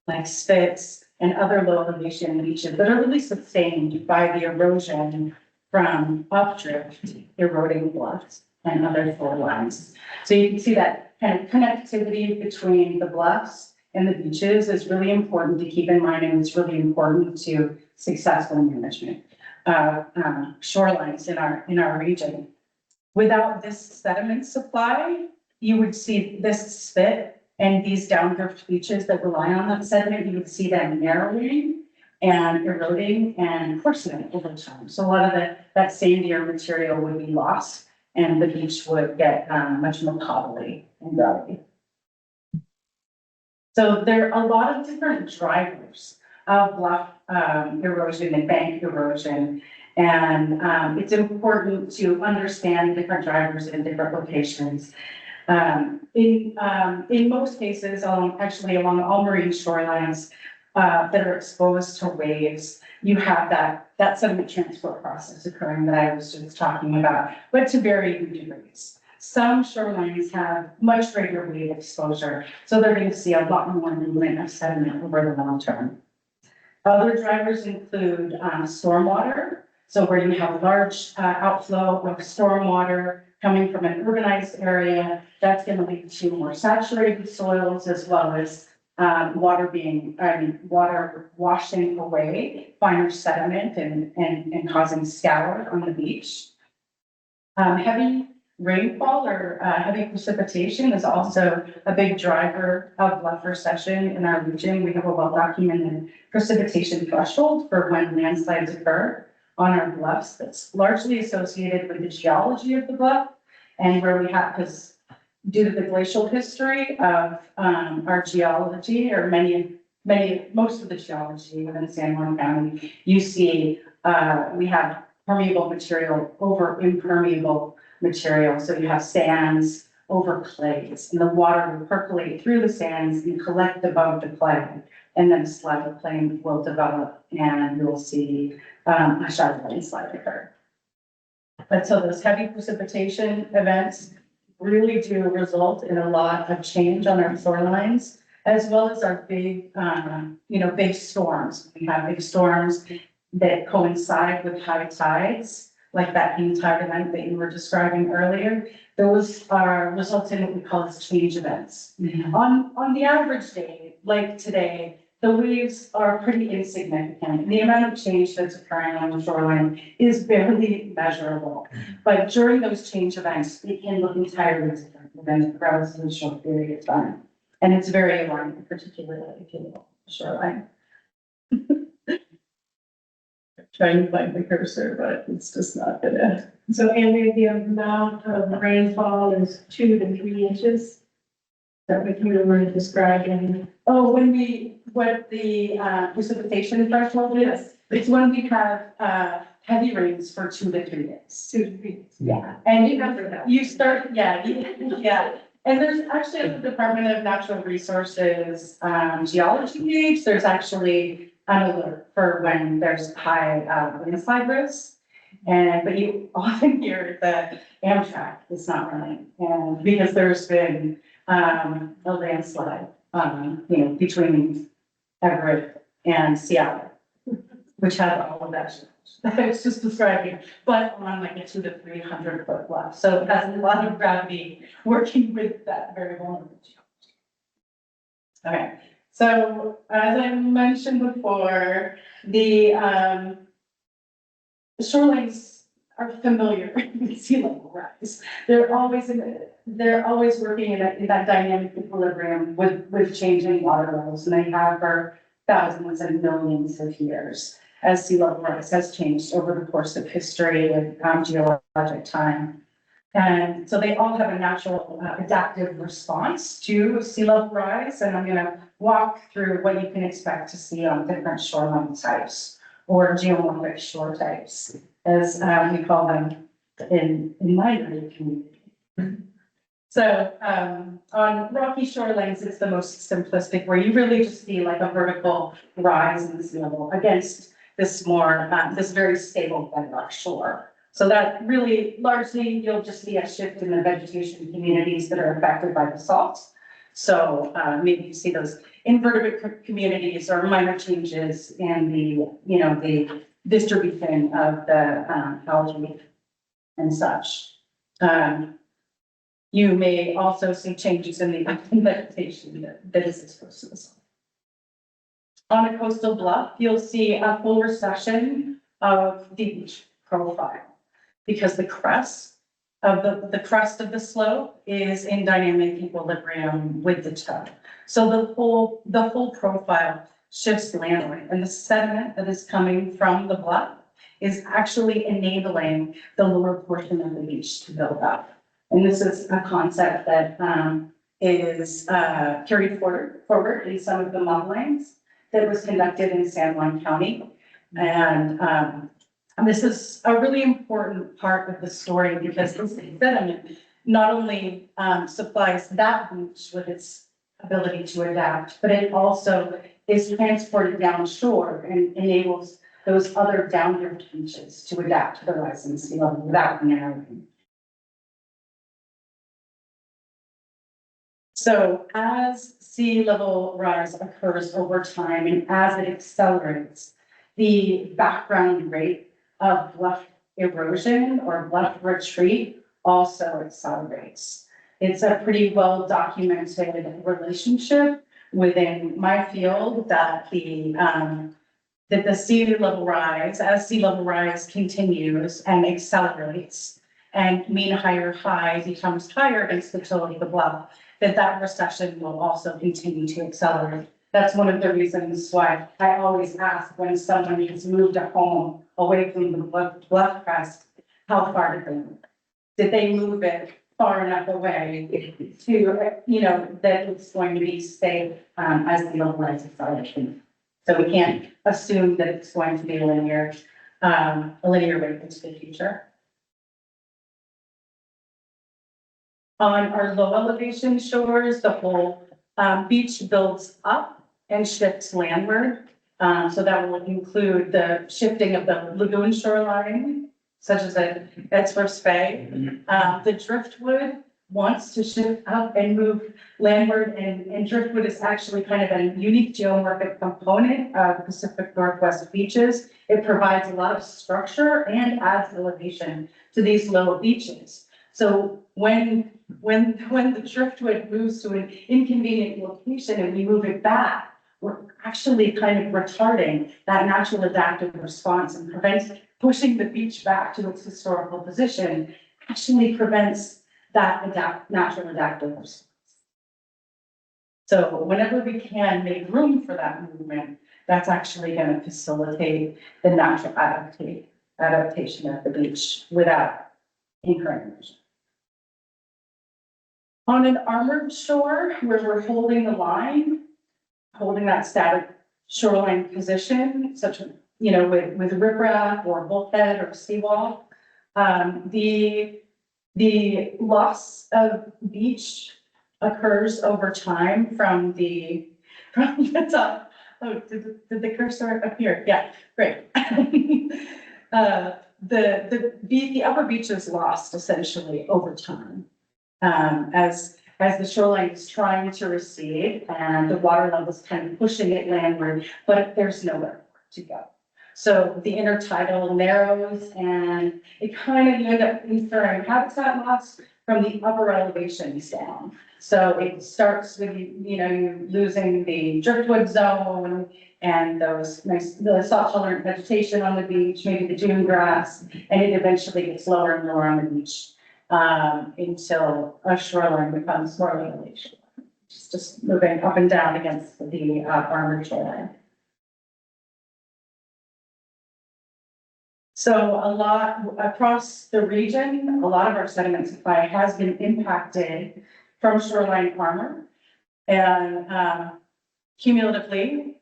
like spits and other low elevation beaches that are really sustained by the erosion from updrift, eroding bluffs and other shorelines. So you can see that kind of connectivity between the bluffs and the beaches is really important to keep in mind, and it's really important to successful management of shorelines in our region. Without this sediment supply, you would see this spit and these downdrift beaches that rely on that sediment, you would see them narrowing and eroding and coarsening over time. So a lot of that sandier material would be lost and the beach would get much more cobbly and gravelly. So there are a lot of different drivers of bluff erosion and bank erosion. And it's important to understand different drivers in different locations. In most cases, actually along all marine shorelines that are exposed to waves, you have that sediment transport process occurring that I was just talking about, but to varying degrees. Some shorelines have much greater wave exposure, so they're going to see a lot more movement of sediment over the long term. Other drivers include stormwater. So where you have a large outflow of stormwater coming from an urbanized area, that's going to lead to more saturated soils, as well as water washing away finer sediment and causing scour on the beach. Heavy rainfall or heavy precipitation is also a big driver of bluff recession in our region. We have a well-documented precipitation threshold for when landslides occur on our bluffs that's largely associated with the geology of the bluff, and where we have, because due to the glacial history of our geology, or most of the geology within San Juan County, you see we have permeable material over impermeable material. So you have sands over clays, and the water will percolate through the sands and collect above the clay, and then a slab of clay will develop, and you'll see a shallow landslide occur. But so those heavy precipitation events really do result in a lot of change on our shorelines, as well as our big, big storms. We have big storms that coincide with high tides, like that king tide event that you were describing earlier. Those are results in what we call as change events. Mm-hmm. On the average day, like today, the waves are pretty insignificant. The amount of change that's occurring on the shoreline is barely measurable. But during those change events, it can look entirely different within a relatively short period of time. And it's very alarming, particularly if you look at the shoreline. Trying to find the cursor, but it's just not gonna. So Andrea, the amount of rainfall is 2 to 3 inches. Is that what you were describing? Oh, what the precipitation threshold is, it's when we have heavy rains for 2 to 3 days. 2 to 3 days. Yeah, and you start, yeah. And there's actually at the Department of Natural Resources geology page, there's actually an alert for when there's high landslide risk. But you often hear that Amtrak is not running, and because there's been a landslide, between Everett and Seattle, which has all of that that I was just describing, but on like a 200 to 300 foot bluff. So it has a lot of gravity working with that very vulnerable. Okay, so as I mentioned before, the shorelines are familiar with sea level rise. They're always working in that dynamic equilibrium with changing water levels, and they have for thousands and millions of years as sea level rise has changed over the course of history and geologic time. And so they all have a natural adaptive response to sea level rise. And I'm going to walk through what you can expect to see on different shoreline types or geomorphic shore types, as we call them in my community. So on rocky shorelines, it's the most simplistic, where you really just see like a vertical rise in the sea level against this this very stable bedrock shore. So that really largely, you'll just see a shift in the vegetation communities that are affected by the salt. So maybe you see those invertebrate communities or minor changes in the distribution of the algae and such. You may also see changes in the vegetation that is exposed to the salt. On a coastal bluff, you'll see a full recession of the beach profile, because the crest of the slope is in dynamic equilibrium with the toe. So the whole profile shifts landward, and the sediment that is coming from the bluff is actually enabling the lower portion of the beach to build up. And this is a concept that is carried forward in some of the modelings that was conducted in San Juan County. And this is a really important part of the story, because this sediment not only supplies that beach with its ability to adapt, but it also is transported downshore and enables those other downriver beaches to adapt to the rising sea level without narrowing. So as sea level rise occurs over time and as it accelerates, the background rate of bluff erosion or bluff retreat also accelerates. It's a pretty well documented relationship within my field that the sea level rise, as sea level rise continues and accelerates, and mean higher high becomes higher against the toe of the bluff, that recession will also continue to accelerate. That's one of the reasons why I always ask when someone has moved a home away from the bluff crest, how far did they move? Did they move it far enough away to, that it's going to be safe as the level rise acceleration? So we can't assume that it's going to be a linear rate into the future. On our low elevation shores, the whole beach builds up and shifts landward. So that will include the shifting of the lagoon shoreline, such as at Edgeworth Bay. The driftwood wants to shift up and move landward, and driftwood is actually kind of a unique geomorphic component of Pacific Northwest beaches. It provides a lot of structure and adds elevation to these low beaches. So when the driftwood moves to an inconvenient location and we move it back, we're actually kind of retarding that natural adaptive response, and pushing the beach back to its historical position actually prevents that natural adaptive response. So whenever we can make room for that movement, that's actually going to facilitate the natural adaptation of the beach without incurring erosion. On an armored shore, where we're holding the line, holding that static shoreline position, such as, with riprap or bulkhead or seawall, the loss of beach occurs over time from the top Oh, did the cursor appear? Yeah, great. The upper beach is lost essentially over time. As the shoreline is trying to recede and the water level is kind of pushing it landward, but there's nowhere to go. So the intertidal narrows and it kind of, you end up incurring habitat loss from the upper elevations down. So it starts with, you're losing the driftwood zone and the soft tolerant vegetation on the beach, maybe the dune grass, and it eventually gets lower and lower on the beach until a shoreline becomes more elevation. It's just moving up and down against the armored shoreline. So a lot across the region, a lot of our sediment supply has been impacted from shoreline armor. And cumulatively,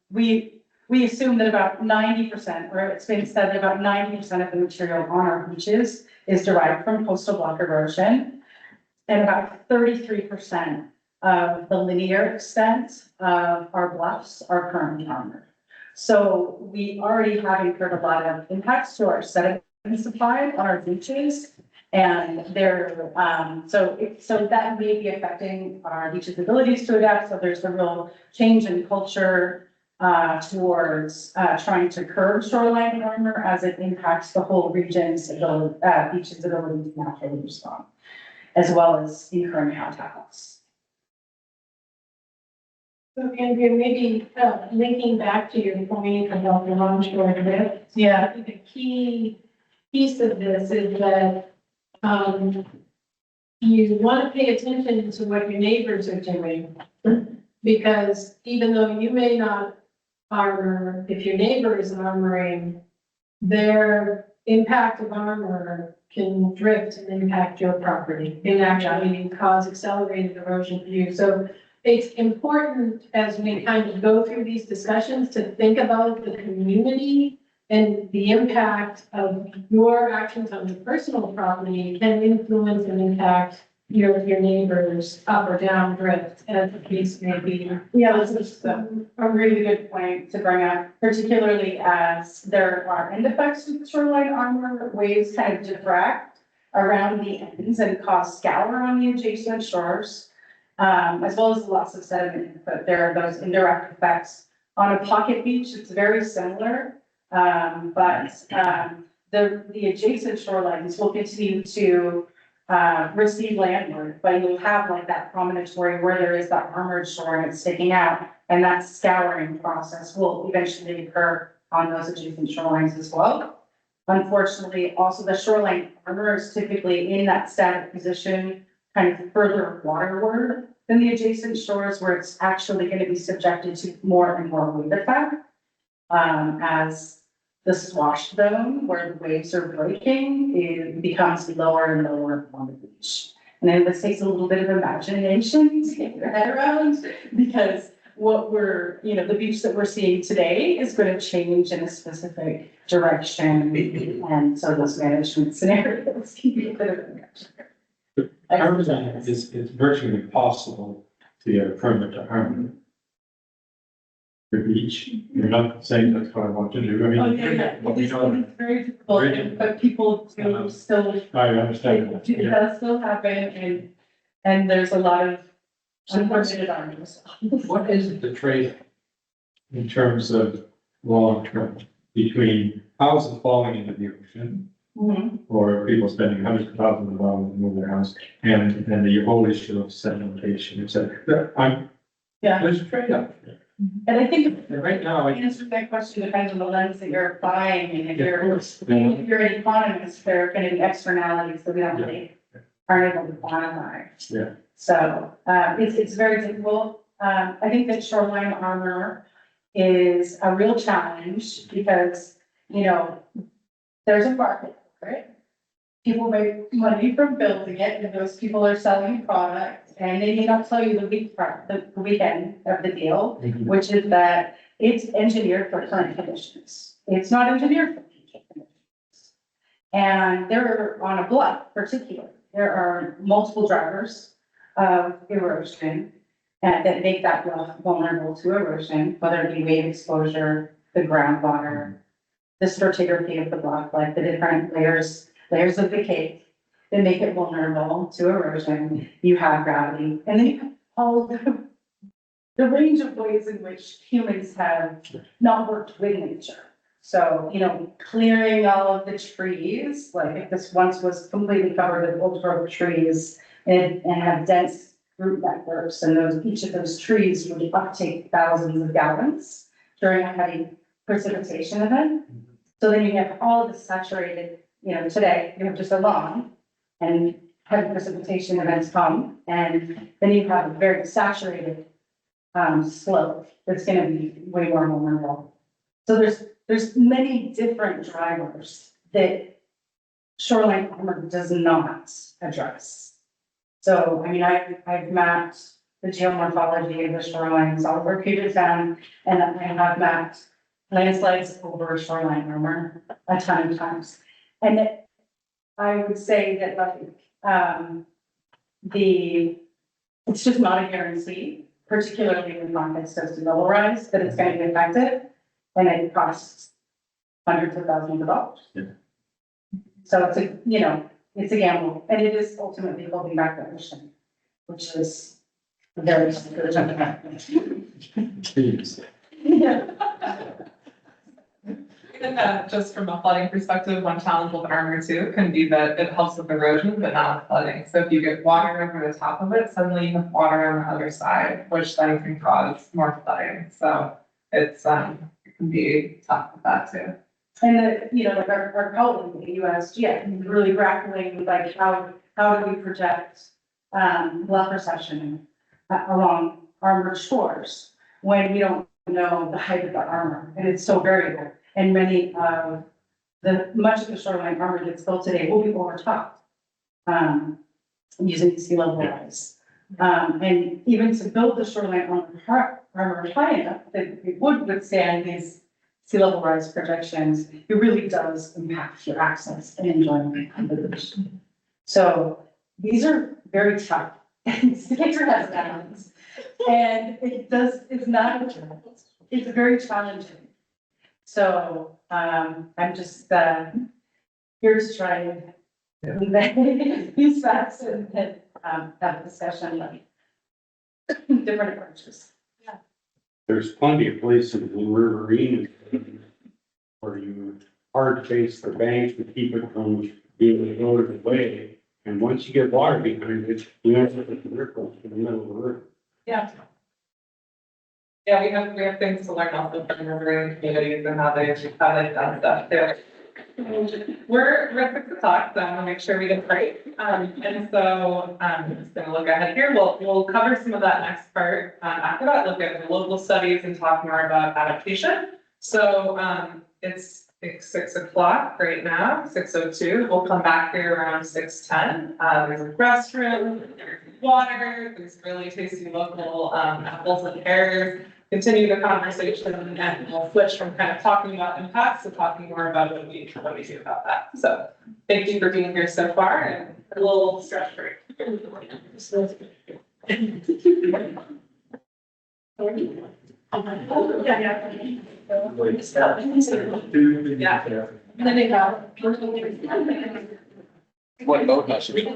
we assume that about 90%, or it's been said that about 90% of the material on our beaches is derived from coastal block erosion. And about 33% of the linear extent of our bluffs are currently armored. So we already have incurred a lot of impacts to our sediment supply on our beaches. And so that may be affecting our beaches' abilities to adapt. So there's a real change in culture towards trying to curb shoreline armor as it impacts the whole region's ability, beaches' ability to naturally respond, as well as incurring habitat loss. So Andrea, maybe linking back to your point about the longshore drift. Yeah. I think the key piece of this is that you want to pay attention to what your neighbors are doing. Because even though you may not armor, if your neighbor is armoring, their impact of armor can drift and impact your property and actually cause accelerated erosion for you. So it's important as we kind of go through these discussions to think about the community and the impact of your actions on your personal property can influence and impact your neighbors up or down drift as the case may be. Yeah, this is a really good point to bring up, particularly as there are end effects with shoreline armor. Waves kind of diffract around the ends and cause scour on the adjacent shores, as well as the loss of sediment. But there are those indirect effects on a pocket beach. It's very similar, but the adjacent shorelines will continue to recede landward, but you'll have like that promontory where there is that armored shore and it's sticking out, and that scouring process will eventually occur on those adjacent shorelines as well. Unfortunately, also the shoreline armor is typically in that static position, kind of further waterward than the adjacent shores, where it's actually going to be subjected to more and more wave effect as the swash zone where the waves are breaking, it becomes lower and lower on the beach. And then this takes a little bit of imagination to get your head around, because the beach that we're seeing today is going to change in a specific direction. And so those management scenarios can be a bit of a Harmony is virtually impossible to get a permit to harmony. The beach, you're not saying that's what I want to do, I mean. Oh, yeah. It's very difficult, but people do still, I understand that, it yeah. does still happen, and there's a lot of unfortunate arms. What is the trade in terms of long term between houses falling into the ocean? Or people spending hundreds of thousands of dollars to move their house, and the whole issue of sedimentation, et cetera. There's a trade-off. And I think And right now, the answer to that question depends on the lens that you're buying, and if you're an economist, there are going to be externalities that we don't really aren't able to quantify. Yeah. So, it's very difficult. I think that shoreline armor is a real challenge because, there's a market for it. People make money from building it, and those people are selling product, and they may not tell you the weekend of the deal, which is that it's engineered for current conditions. It's not engineered for future conditions. And they're on a bluff particularly. There are multiple drivers of erosion, that make that bluff vulnerable to erosion, whether it be wave exposure, the groundwater, the stratigraphy of the bluff, like the different layers of the cake that make it vulnerable to erosion. You have gravity, and then you have all the range of ways in which humans have not worked with nature. So, clearing all of the trees, like if this once was completely covered with old growth trees and have dense root networks, and each of those trees would uptake thousands of gallons during a heavy precipitation event. So then you have all of the saturated, today you have just a lawn and heavy precipitation events come, and then you have a very saturated slope that's gonna be way more vulnerable. So there's many different drivers that shoreline armor does not address. So, I've mapped the geomorphology of the shoreline, solid work Puget Sound, and I have mapped landslides over shoreline armor a ton of times. And I would say that it's just not a guarantee, particularly in markets of sea level rise, that it's gonna be affected, and it costs hundreds of thousands of dollars. Yeah. So it's a gamble, and it is ultimately holding back the ocean, which is very good. Yeah. Even just from a flooding perspective, one challenge with armor too can be that it helps with erosion, but not with flooding. So if you get water over the top of it, suddenly you have water on the other side, which then can cause more flooding. So it can be tough with that too. And our colleague, the USGS, really grappling with how do we project bluff recession along armored shores when we don't know the height of the armor, and it's so variable. And much of the shoreline armor that's built today will be overtopped, using sea level rise. And even to build the shoreline armor high enough that it would withstand these sea level rise projections, it really does impact your access and enjoyment of the ocean. So these are very tough. Nature has balance. And it's very challenging. So, I'm just, here to try and convey these facts and have a discussion of different approaches. There's plenty of places in riverine where you hard face the bank to keep it from being eroded away. And once you get water behind it, you have to put the river in the middle of the river. Yeah. Yeah, we have things to learn also from riverine communities and how they've done stuff too. We're quick to talk, so I'm gonna make sure we get right. And so I'm just gonna look ahead here. We'll cover some of that next part. After that, look at the local studies and talk more about adaptation. So it's 6 o'clock right now, 6:02. We'll come back here around 6:10. There's a restroom, there's water, there's really tasty local apples and pears. Continue the conversation, and we'll switch from kind of talking about impacts to talking more about what we do about that. So thank you for being here so far, and a little stretch break. What boathouse should we? I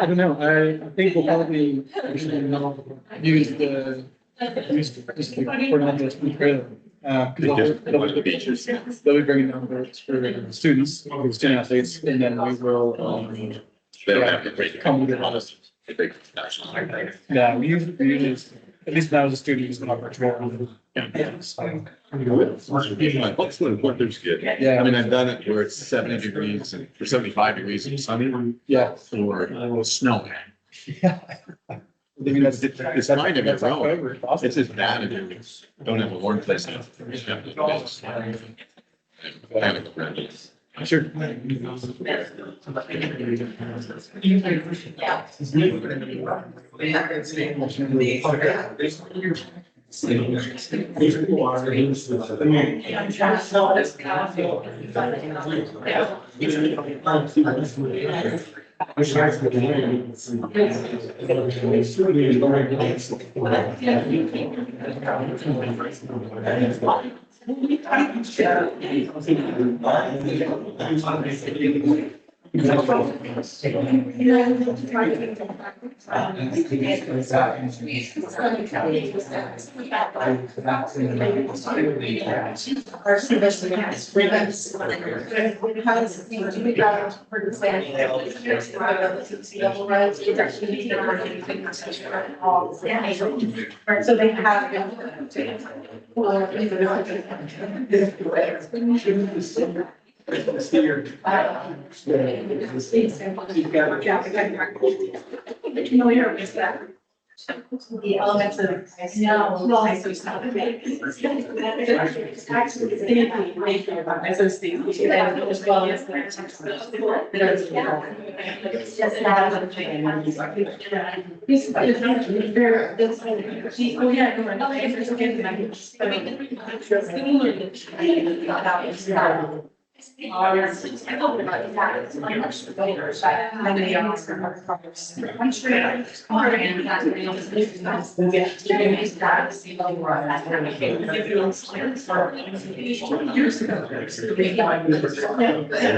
don't know, I think we'll probably use the trailer. Because The beaches. they'll be bringing down boats for student athletes, and then we will, They don't have the great. come with us. The big national. Yeah, we usually, at least when I was a student, use our trailer. So, Hopefully, weather's good. Yeah. I mean, I've done it where it's 70 degrees and or 75 degrees and sunny yeah. or snow. Yeah. I mean, that's. It's fine if that's you're wrong. October, it's awesome. It's just bad if you don't have a warm place now. Sure. Our service against freelance. Because we do got for the same. Level rights, it's actually all. So they have. Familiar with that? The elements of. No. Actually, about SOC. As well as. It's just that. Oh, yeah. The last 20 years,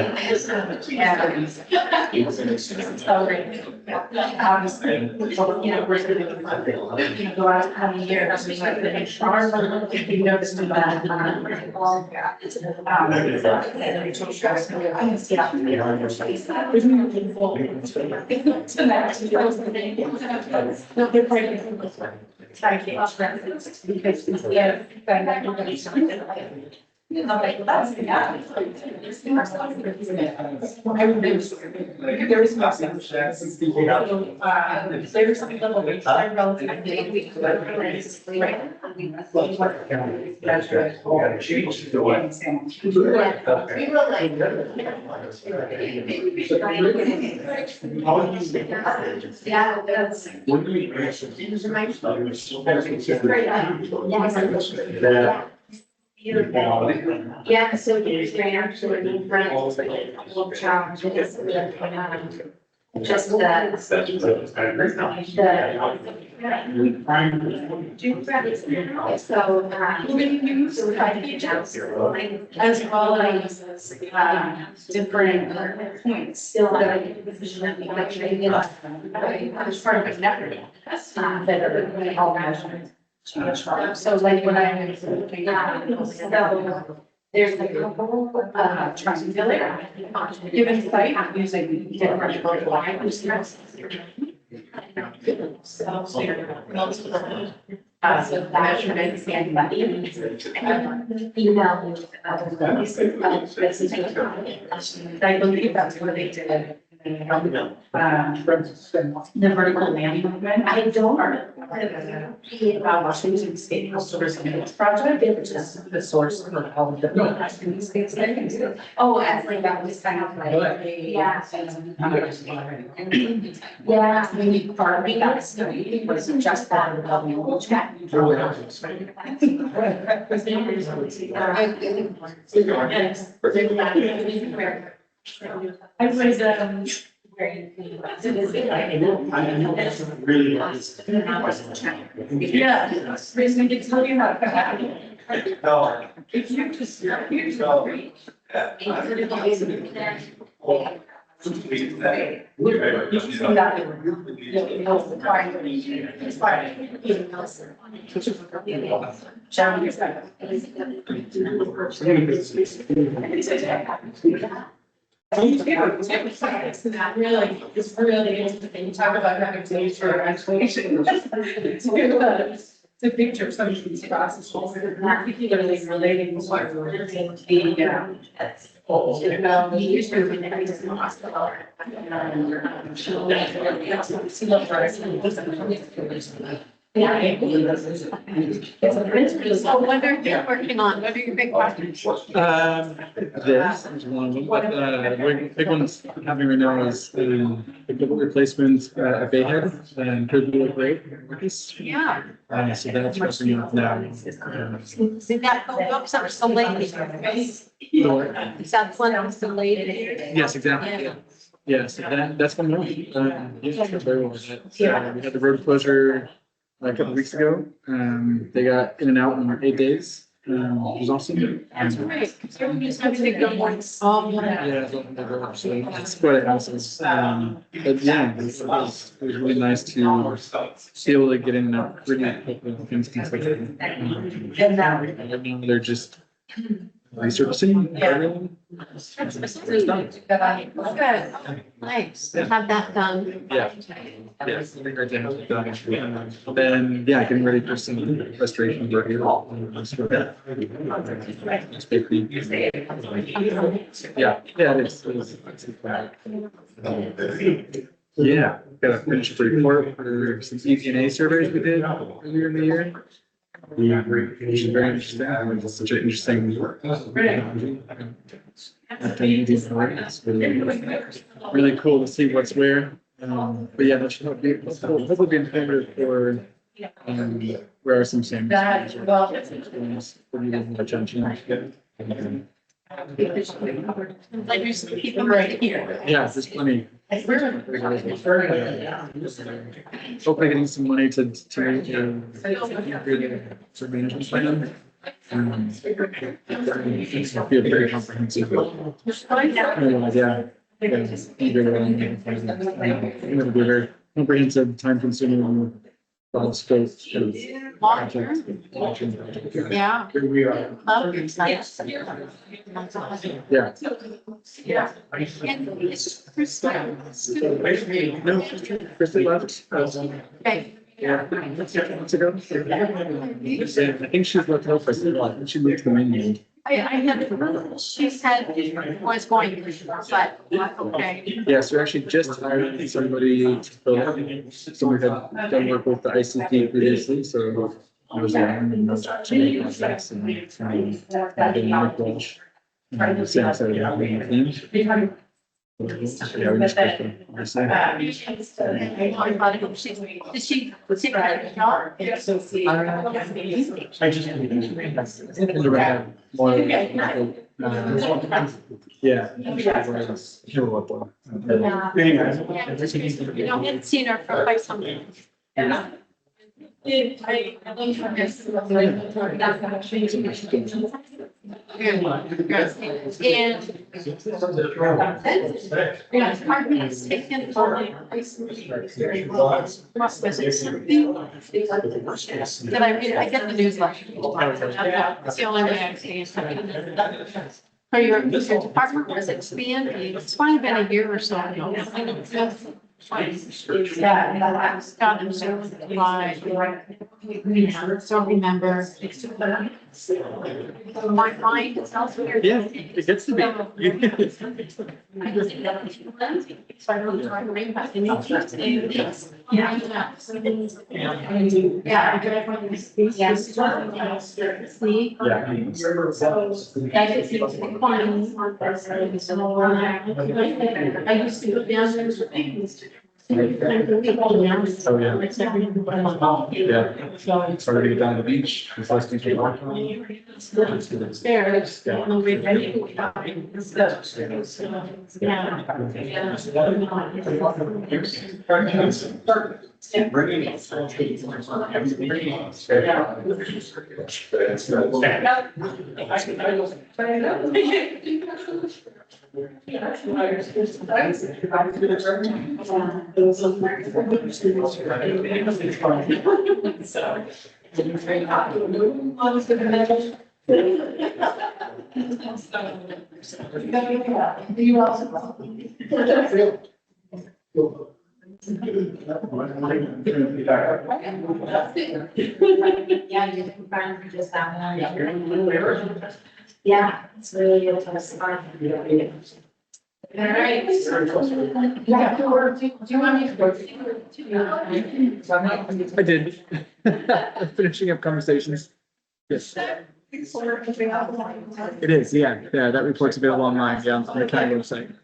you noticed that. Yeah, that's. Yeah, so there's actually challenges with, just so as well as, different points still that as part of the network, that are all measured. So like when I was looking at, so there's a couple triangular given site using different lines. So so measurements and I believe that's what they did. The vertical land movement. I don't. Washington State Coastal Resilience Project, which is the source for all of the. Oh, as like that was kind of like, yeah. Yeah, I mean, farming, that's, it was just that. I was, where you Really. yeah, reason to tell you about that. No. If you just, here's really, it's really interesting. Talk about having to use for isolation. To picture some of these processes, particularly relating to the issue in the hospital. Yeah. So what are you working on? What are your big projects? This is one of them, but the big ones happening right now is the double replacement at Bayhead and could be great. Yeah. So that's wrapping up now. See that books are so late. That's one of the late. Yes, exactly. Yeah, so that's coming up. Yeah, very well. We had the road closure a couple of weeks ago. They got in and out in 8 days. It was awesome. That's great. Everybody's having to go once. Yeah, so it's quite a house. But yeah, it was really nice to be able to get in and out pretty quickly. Things can start. They're just resurfacing. Everything. It's done. Good. Nice. Have that done. Yeah. Yes, I think right now it's done. Then, yeah, getting ready for some restoration work here. It's basically- Yeah, it is. Yeah, gotta finish the report for some EPNA surveys we did earlier in the year. Which is very interesting. It's such an interesting. It's really cool to see what's where. But yeah, that should hopefully be informative for, where are some same. People right here. Yeah, there's plenty. Hopefully getting some money to for management plan. Be a very comprehensive. Yeah. It's gonna be a very comprehensive, time consuming, scope. Long term. Yeah. Love your sites. That's awesome. Yeah. And it's Krista. No, Krista left. Okay. Yeah, months ago. Yeah, I think she's left Lopez. I think she moved to the mainland. I had, she said was going to, but okay. Yeah, so we're actually just hired somebody to fill it. Someone had done work with the ICP previously, so I was around and was to make contacts and dynamic Grange. Same side of the team. Yeah, we just got them, obviously. Did she get a job? I just. More. Yeah. Sure what the. You know, I hadn't seen her for quite some time. I looked for this. And pardon me, it's taken for what was it, something? Did I read, I get the newsletter. It's the only way I see it. So your department was expanding, it's only been a year or so ago. Yeah, Scott and so remember. My mind is elsewhere. Yeah, it gets to be. So I don't try to bring back any. Yeah. See? I used to go down there for things. Oh, yeah. Yeah. Started to get down to the beach. It's less than 2 hours. Stairs. You also. Yeah, you can find just that one. Yeah, it's really a test. All right. Yeah, do you want me to go? I did. Finishing up conversations. Yes. It is, yeah. Yeah, that report's available online, yeah, on the county website.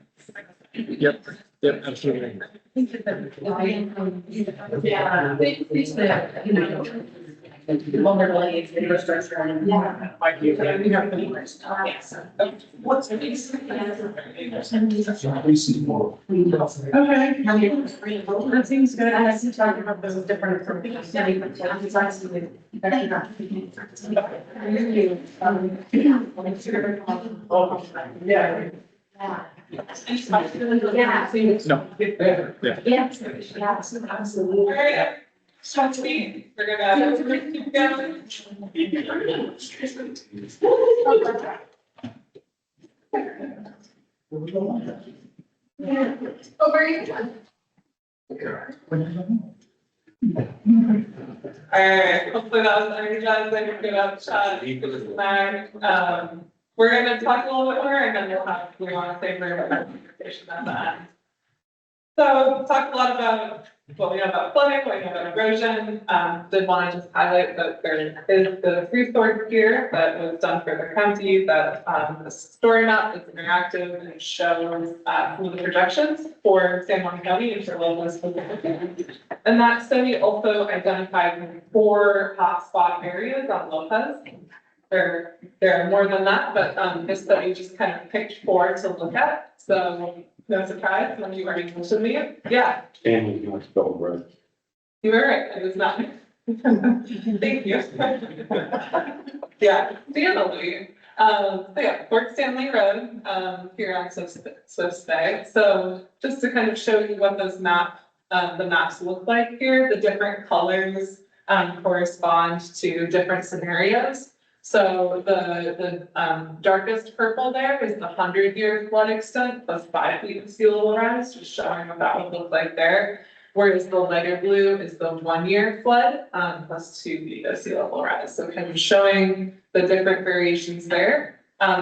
Yep, absolutely. vulnerability, it's infrastructure and. Yeah. What's the piece? Okay. That seems good. I have to talk about those different. Yeah. No. Yes, absolutely. Alright, so we're gonna keep going. Alright, hopefully that was energizing, good up shot, good back. We're gonna talk a little bit more and then we'll have, we want to say very much conversation at the end. So talked a lot about what we know about flooding, what we know about erosion. Did want to just highlight that there is the resource here that was done for the county, that the story map is interactive and shows some of the projections for San Juan County and for Lopez specifically. And that study also identified 4 hotspot areas on Lopez. There are more than that, but this study just kind of picked 4 to look at. So no surprise when you already mentioned me. Yeah, Stanley, you want to spell right? you were right. It is not. Thank you. Yeah, Stanley. So yeah, Fort Stanley Road, here on Swift's Bay. So just to kind of show you what those the maps look like here, the different colors correspond to different scenarios. So the darkest purple there is the 100-year flood extent plus 5 feet of sea level rise, just showing what that would look like there. Whereas the lighter blue is the 1-year flood plus 2 feet of sea level rise. So kind of showing the different variations there.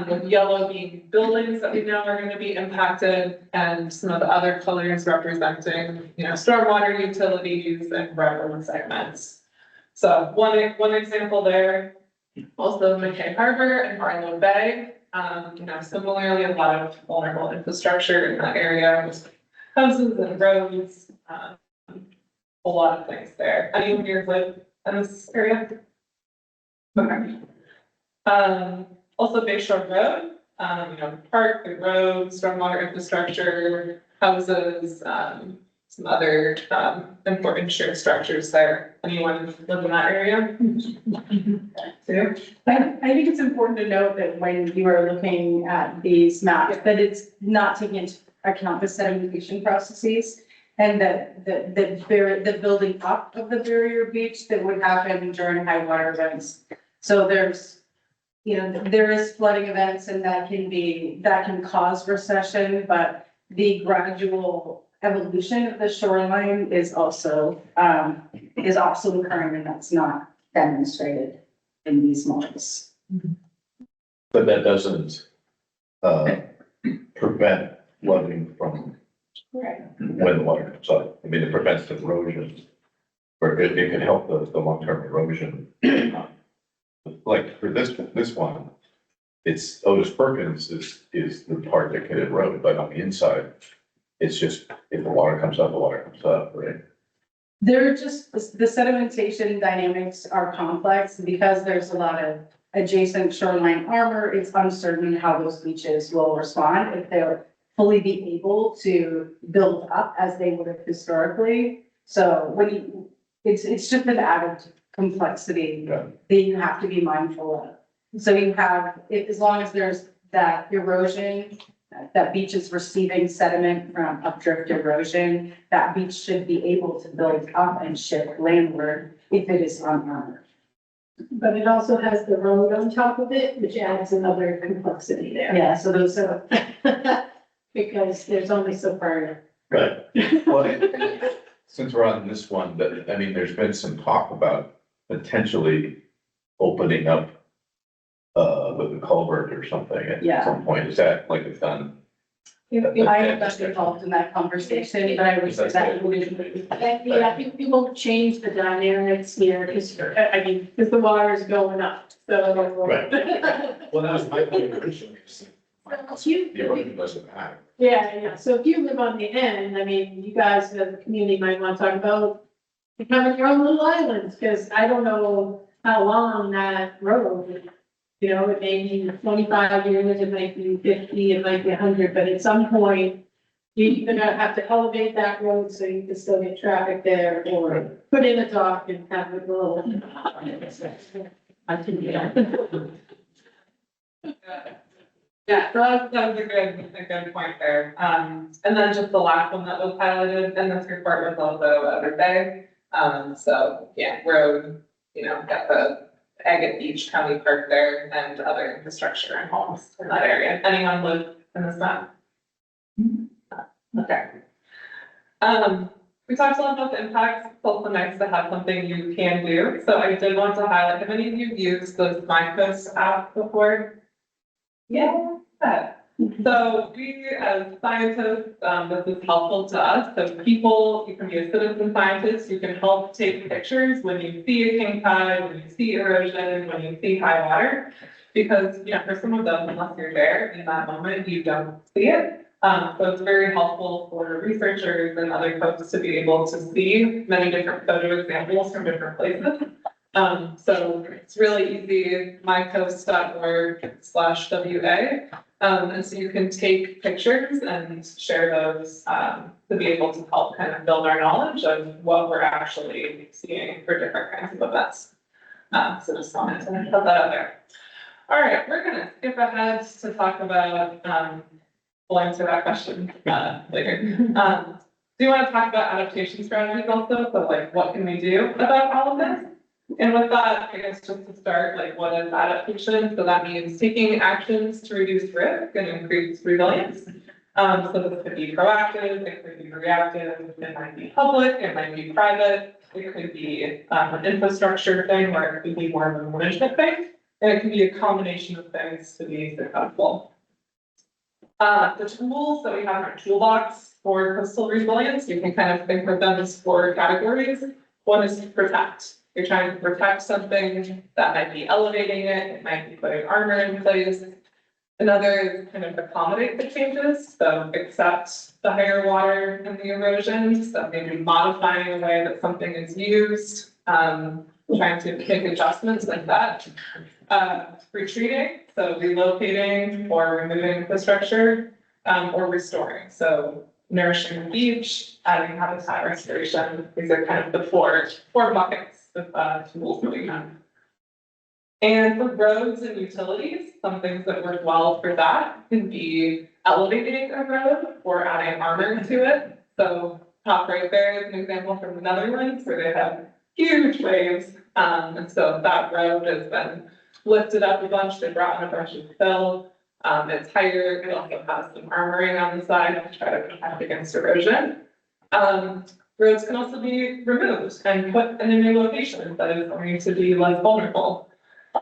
With yellow being buildings that we know are going to be impacted, and some of the other colors representing, stormwater utilities and railroad segments. So one example there. Also, McKay Harbor and Barlow Bay, similarly, a lot of vulnerable infrastructure in that area with houses and roads, a lot of things there. Anyone here live in this area? Okay. Also Bayshore Road, park, the road, stormwater infrastructure, houses, some other important shared structures there. Anyone live in that area? Too? I think it's important to note that when you are looking at these maps, that it's not taking into account the sedimentation processes and the building up of the barrier beach that would happen during high water events. So there's, there is flooding events and that can cause recession, but the gradual evolution of the shoreline is also occurring, and that's not demonstrated in these models. But that doesn't prevent flooding from Right. when the water comes up. I mean, it prevents erosion, or it can help the long-term erosion. Like for this one, it's Otis Perkins is the part that can erode, but on the inside, it's just, if the water comes up, the water comes up, right? They're just, the sedimentation dynamics are complex because there's a lot of adjacent shoreline armor. It's uncertain how those beaches will respond, if they'll fully be able to build up as they would have historically. So it's just an added complexity that you have to be mindful of. So you have, as long as there's that erosion, that beach is receiving sediment from updrift erosion, that beach should be able to build up and shift landward if it is unarmored. But it also has the road on top of it, which adds another complexity there. Yeah, so those So, because there's only so far. Right. Well, since we're on this one, there's been some talk about potentially opening up with a culvert or something at some point. Is that like it's done? I am not involved in that conversation, but I would say that would. Yeah, I think people change the dynamics here, because the water is going up, so. Right. Well, that was my point originally. The erosion doesn't matter. Yeah, so if you live on the end, you guys as a community might want to talk about becoming your own little islands, because I don't know how long that road, you know, it may be 25 years, it might be 50, it might be 100, but at some point, you're gonna have to elevate that road so you can still get traffic there, or put in a dock and have it roll. I think, yeah. Yeah, so that's a good point there. And then just the last one that was highlighted in this report was also Other Bay. So yeah, road, you know, got the Agate Beach County Park there and other infrastructure and homes in that area. Anyone live in this map? Okay. We talked a lot about the impacts. It's also nice to have something you can do. So I did want to highlight, have any of you used those MyPost app before? Yeah. So we as scientists, this is helpful to us. So people, you can be a citizen scientist, you can help take pictures when you see a king tide, when you see erosion, when you see high water. Because, you know, for some of them, unless you're there in that moment, you don't see it. So it's very helpful for researchers and other folks to be able to see many different photo examples from different places. So it's really easy, mycoast.org/WA. And so you can take pictures and share those, to be able to help kind of build our knowledge of what we're actually seeing for different kinds of events. So just wanted to put that out there. All right, we're gonna skip ahead to talk about, we'll answer that question, later. Do you want to talk about adaptation strategies also? So like, what can we do about all of this? And with that, I guess just to start, like, what is adaptation? So that means taking actions to reduce risk and increase resilience. So this could be proactive, it could be reactive, it might be public, it might be private, it could be an infrastructure thing, or it could be more of a management thing, and it can be a combination of things to be successful. The tools that we have in our toolbox for coastal resilience, you can kind of think of them as 4 categories. One is to protect. You're trying to protect something that might be elevating it, it might be putting armor in place. Another is kind of accommodate the changes, so accept the higher water and the erosion, so maybe modifying the way that something is used, trying to make adjustments like that. Retreating, so relocating or removing infrastructure, or restoring, so nourishing the beach, adding habitat restoration. These are kind of the four buckets of tools that we have. And for roads and utilities, some things that work well for that can be elevating a road or adding armor to it. So top right there is an example from the Netherlands where they have huge waves. And so that road has been lifted up a bunch. They brought in a bunch of fill. It's higher. It also has some armoring on the side to try to protect against erosion. Roads can also be removed and put in a new location that is going to be less vulnerable.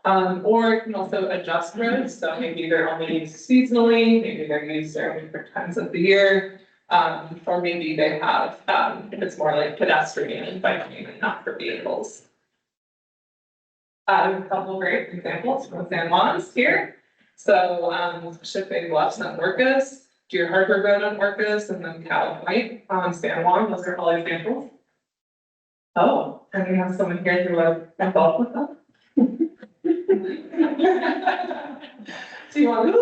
Or it can also adjust roads, so maybe they're only used seasonally, maybe they're used during different times of the year, or maybe they have, it's more like pedestrian and biking and not for vehicles. A couple of great examples from San Juan's here. So shipping left on Orcas, Deer Harbor Road on Orcas, and then Cattle Point on San Juan. Those are all examples. Oh, and we have someone here who was involved with them. Do you want to?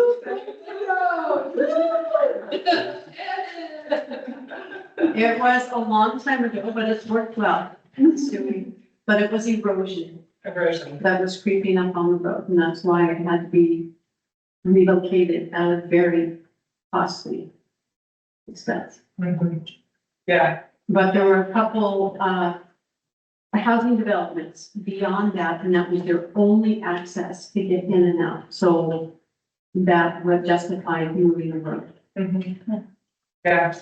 It was a long time ago, but it's worked well. But it was erosion Erosion. that was creeping up on the road, and that's why it had to be relocated at a very costly expense. Yeah. But there were a couple, housing developments beyond that, and that was their only access to get in and out. So that would justify moving the road. Yeah.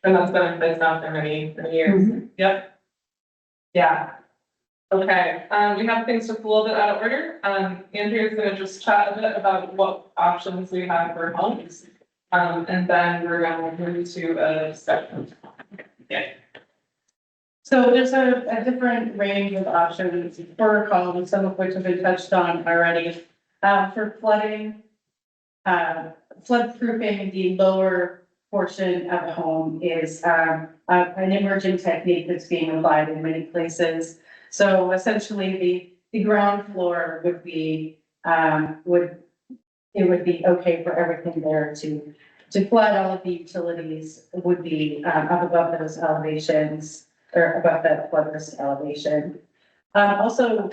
And that's been in place now for many years. Yep. Yeah. Okay, we have things just a little bit out of order. Andrea's gonna just chat a bit about what options we have for homes. And then we're gonna move to a discussion. Yeah. So there's a different range of options for homes, some of which have been touched on already. For flooding, flood-proofing the lower portion of a home is an emerging technique that's being applied in many places. So essentially the ground floor would be, it would be okay for everything there to flood. All of the utilities would be, up above those elevations or above that flood risk elevation. Also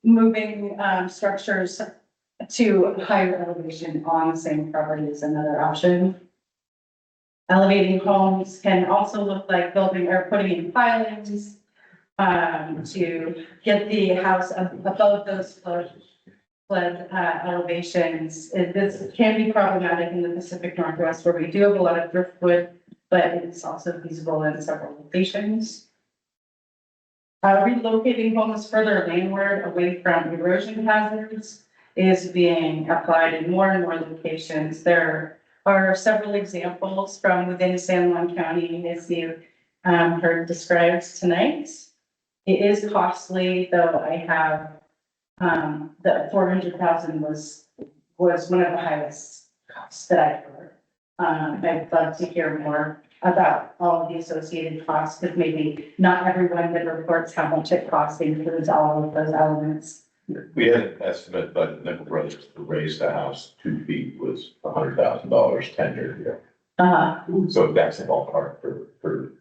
moving, structures to higher elevation on the same property is another option. Elevating homes can also look like building or putting in pilings, to get the house above those flood elevations. This can be problematic in the Pacific Northwest where we do have a lot of driftwood, but it's also feasible in several locations. Relocating homes further landward away from erosion hazards is being applied in more and more locations. There are several examples from within San Juan County, as you heard described tonight. It is costly, though. I have the 400,000 was one of the highest costs that I've heard. I'd love to hear more about all of the associated costs, because maybe not everyone that reports how much it costs includes all of those elements. We had an estimate, but Nickel Brothers to raise the house 2 feet was $100,000 10 years ago. So that's the ballpark for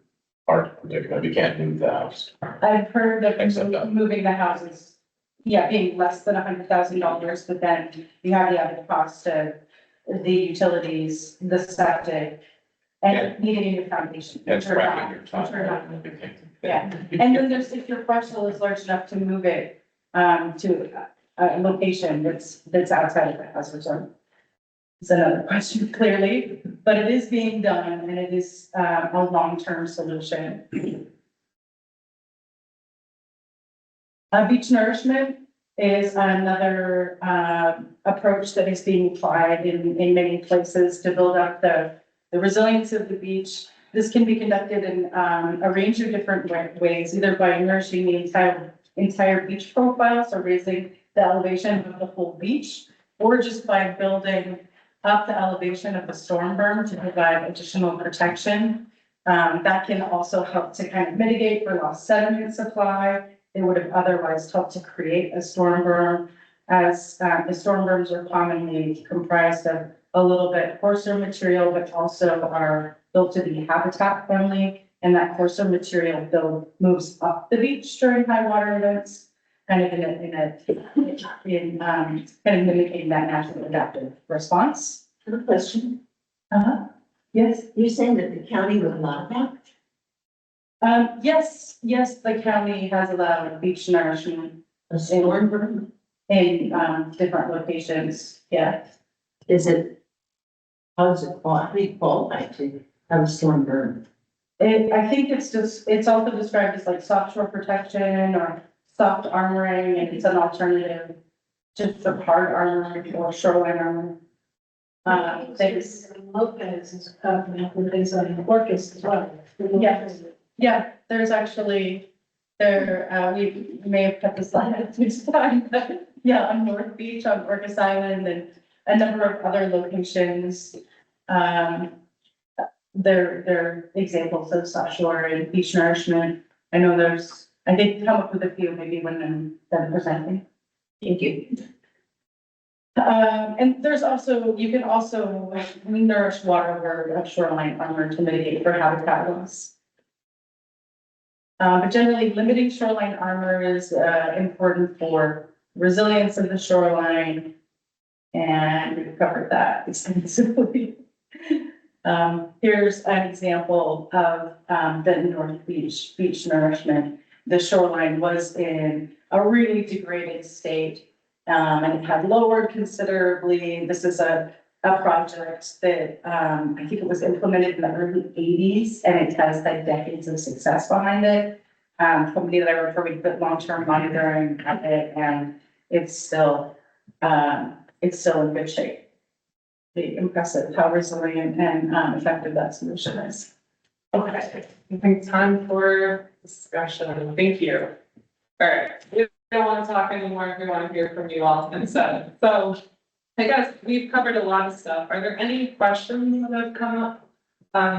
our particular, we can't move the house. I've heard Except that that. moving the houses, being less than $100,000, but then you have the added cost of the utilities, the septic, and needing a new foundation. And which are not- scrapping your which are not- time. Yeah, and then there's, if your parcel is large enough to move it, to a location that's outside of the hazard zone. It's another question clearly, but it is being done and it is, a long-term solution. Beach nourishment is another, approach that is being applied in many places to build up the resilience of the beach. This can be conducted in, a range of different ways, either by nourishing the entire beach profile, so raising the elevation of the whole beach, or just by building up the elevation of the storm berm to provide additional protection. That can also help to kind of mitigate for lost sediment supply. It would have otherwise helped to create a storm berm, as the storm berms are commonly comprised of a little bit coarser material, but also are built to be habitat friendly. And that coarser material build moves up the beach during high water events, kind of kind of mimicking that natural adaptive response. I have a question. Yes. You're saying that the county would allow that? Yes, the county has allowed beach nourishment A storm burn? in, different locations, yeah. Is it, how is it qualified to have a storm burn? I think it's also described as like soft shore protection or soft armoring, and it's an alternative to the hard armoring or shoreline armor. There's, Lopez is coming with things on Orcas as well. there's actually, we may have cut the slide at this time, but on North Beach, on Lopez Island, and a number of other locations. There are examples of soft shore and beach nourishment. I know I did come up with a few maybe when I'm done presenting. Thank you. And there's also, you can also nourish water or shoreline armor to mitigate for habitat loss. But generally limiting shoreline armor is, important for resilience of the shoreline. And we've covered that extensively. Here's an example of, the North Beach nourishment. The shoreline was in a really degraded state. And it had lowered considerably. This is a project that, I think it was implemented in the early 80s, and it has had decades of success behind it. Company that I work for, we put long-term monitoring at it, and it's still in good shape. Be impressive how resilient and effective that solution is. Okay, I think time for discussion. Thank you. All right, we don't want to talk anymore. We want to hear from you all instead. So I guess we've covered a lot of stuff. Are there any questions that have come up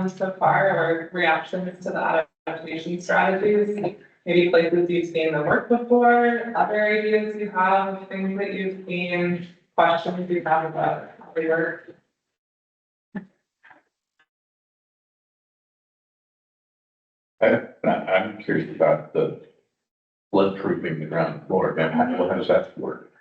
so far, or reactions to the adaptation strategies? maybe places you've seen them work before, other ideas you have, things that you've seen, questions you have about how they work. I'm curious about the flood proofing the ground floor, and how does that work?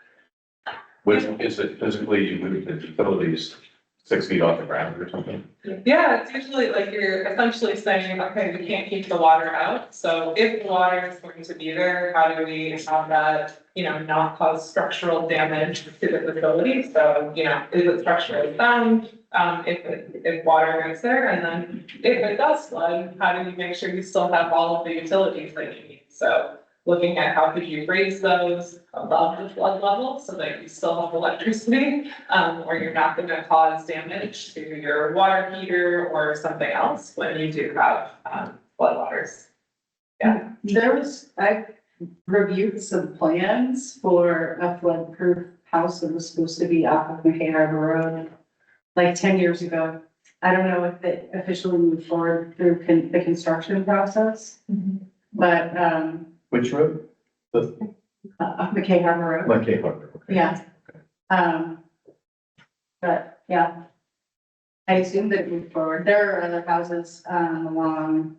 Is it physically you move the utilities 6 feet off the ground or something? Yeah, it's usually like you're essentially saying, okay, we can't keep the water out, so if the water is going to be there, how do we have that, not cause structural damage to the facility? So, is it structurally sound, if water goes there, and then if it does flood, how do you make sure you still have all of the utilities that you need? So looking at how could you raise those above the flood level so that you still have electricity, or you're not gonna cause damage to your water heater or something else when you do have, flood waters. Yeah. I reviewed some plans for a flood-proof house that was supposed to be off of McKay Harbor Road, like 10 years ago. I don't know if it officially moved forward through the construction process, but, Which road? The, McKay Harbor Road. okay, okay. Yeah. But, yeah. I assume that it moved forward. There are other houses, along,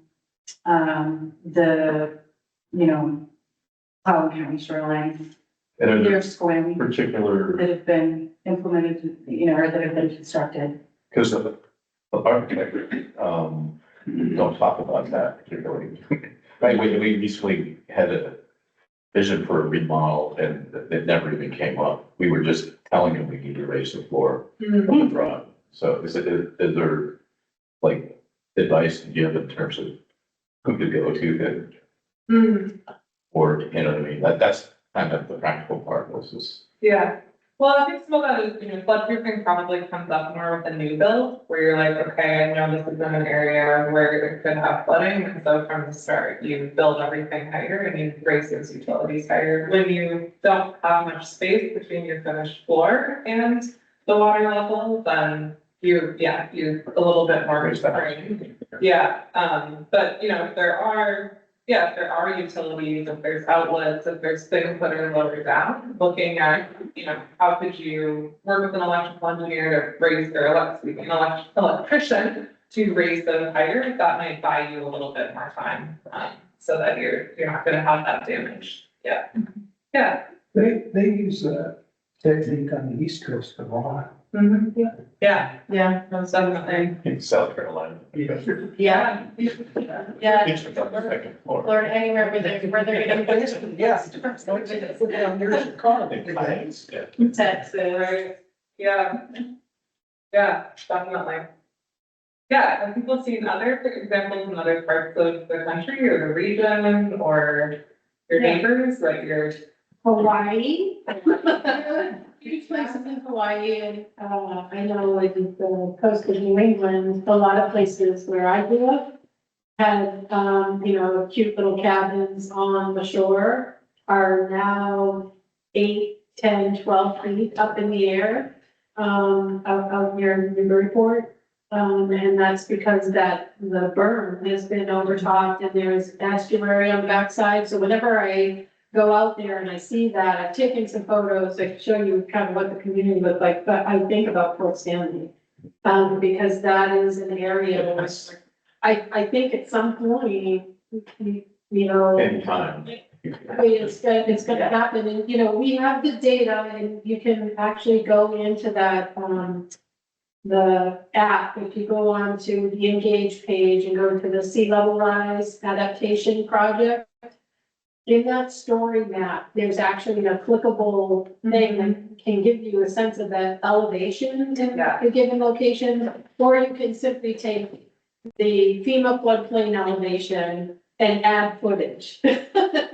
the, Juan County shoreline, And are there near Squam, particular, that have been implemented, or that have been constructed. because the architect, don't talk about that particularly. Right, we recently had a vision for a remodel and it never even came up. We were just telling him we need to raise the floor from the front. So is there like advice you give in terms of who to go to then? Or, what I mean, that's kind of the practical part of this is. Yeah, well, I think some of that is, flood proofing probably comes up more with a new build, where you're like, okay, I know this is in an area where it could have flooding, and so from the start, you build everything higher and you raise those utilities higher. When you don't have much space between your finished floor and the water level, then you're a little bit more restrained. Yeah, but if there are utilities, if there's outlets, if there's things that are lower down, looking at, how could you work with an electrical engineer to raise their electrician to raise them higher, that might buy you a little bit more time, so that you're not gonna have that damage. Yeah. Yeah. They use that technique on the East Coast a lot. Yeah, Yeah. most definitely. In South Carolina. Yeah. Yeah. Yeah. It's on the second floor. Or anywhere where they're gonna. Yeah. There's a car. Yeah. Texas. Right, yeah. Yeah, definitely. Yeah, have people seen other examples in other parts of the country or the region or your neighbors, like your? Hawaii. Huge places in Hawaii and, I know like the coast of New England, a lot of places where I grew up had, cute little cabins on the shore are now 8, 10, 12 feet up in the air, out near Newburyport. And that's because the berm has been overtopped and there's estuary on the backside. So whenever I go out there and I see that, I've taken some photos that show you kind of what the community looked like, but I think about Port Stanley. Because that is an area where I think at some point, Anytime. it's gonna happen, and, we have the data, and you can actually go into that, the app, if you go on to the Engage page and go to the sea level rise adaptation project. In that story map, there's actually a clickable thing that can give you a sense of that elevation in a given location, or you can simply take the FEMA floodplain elevation and add footage.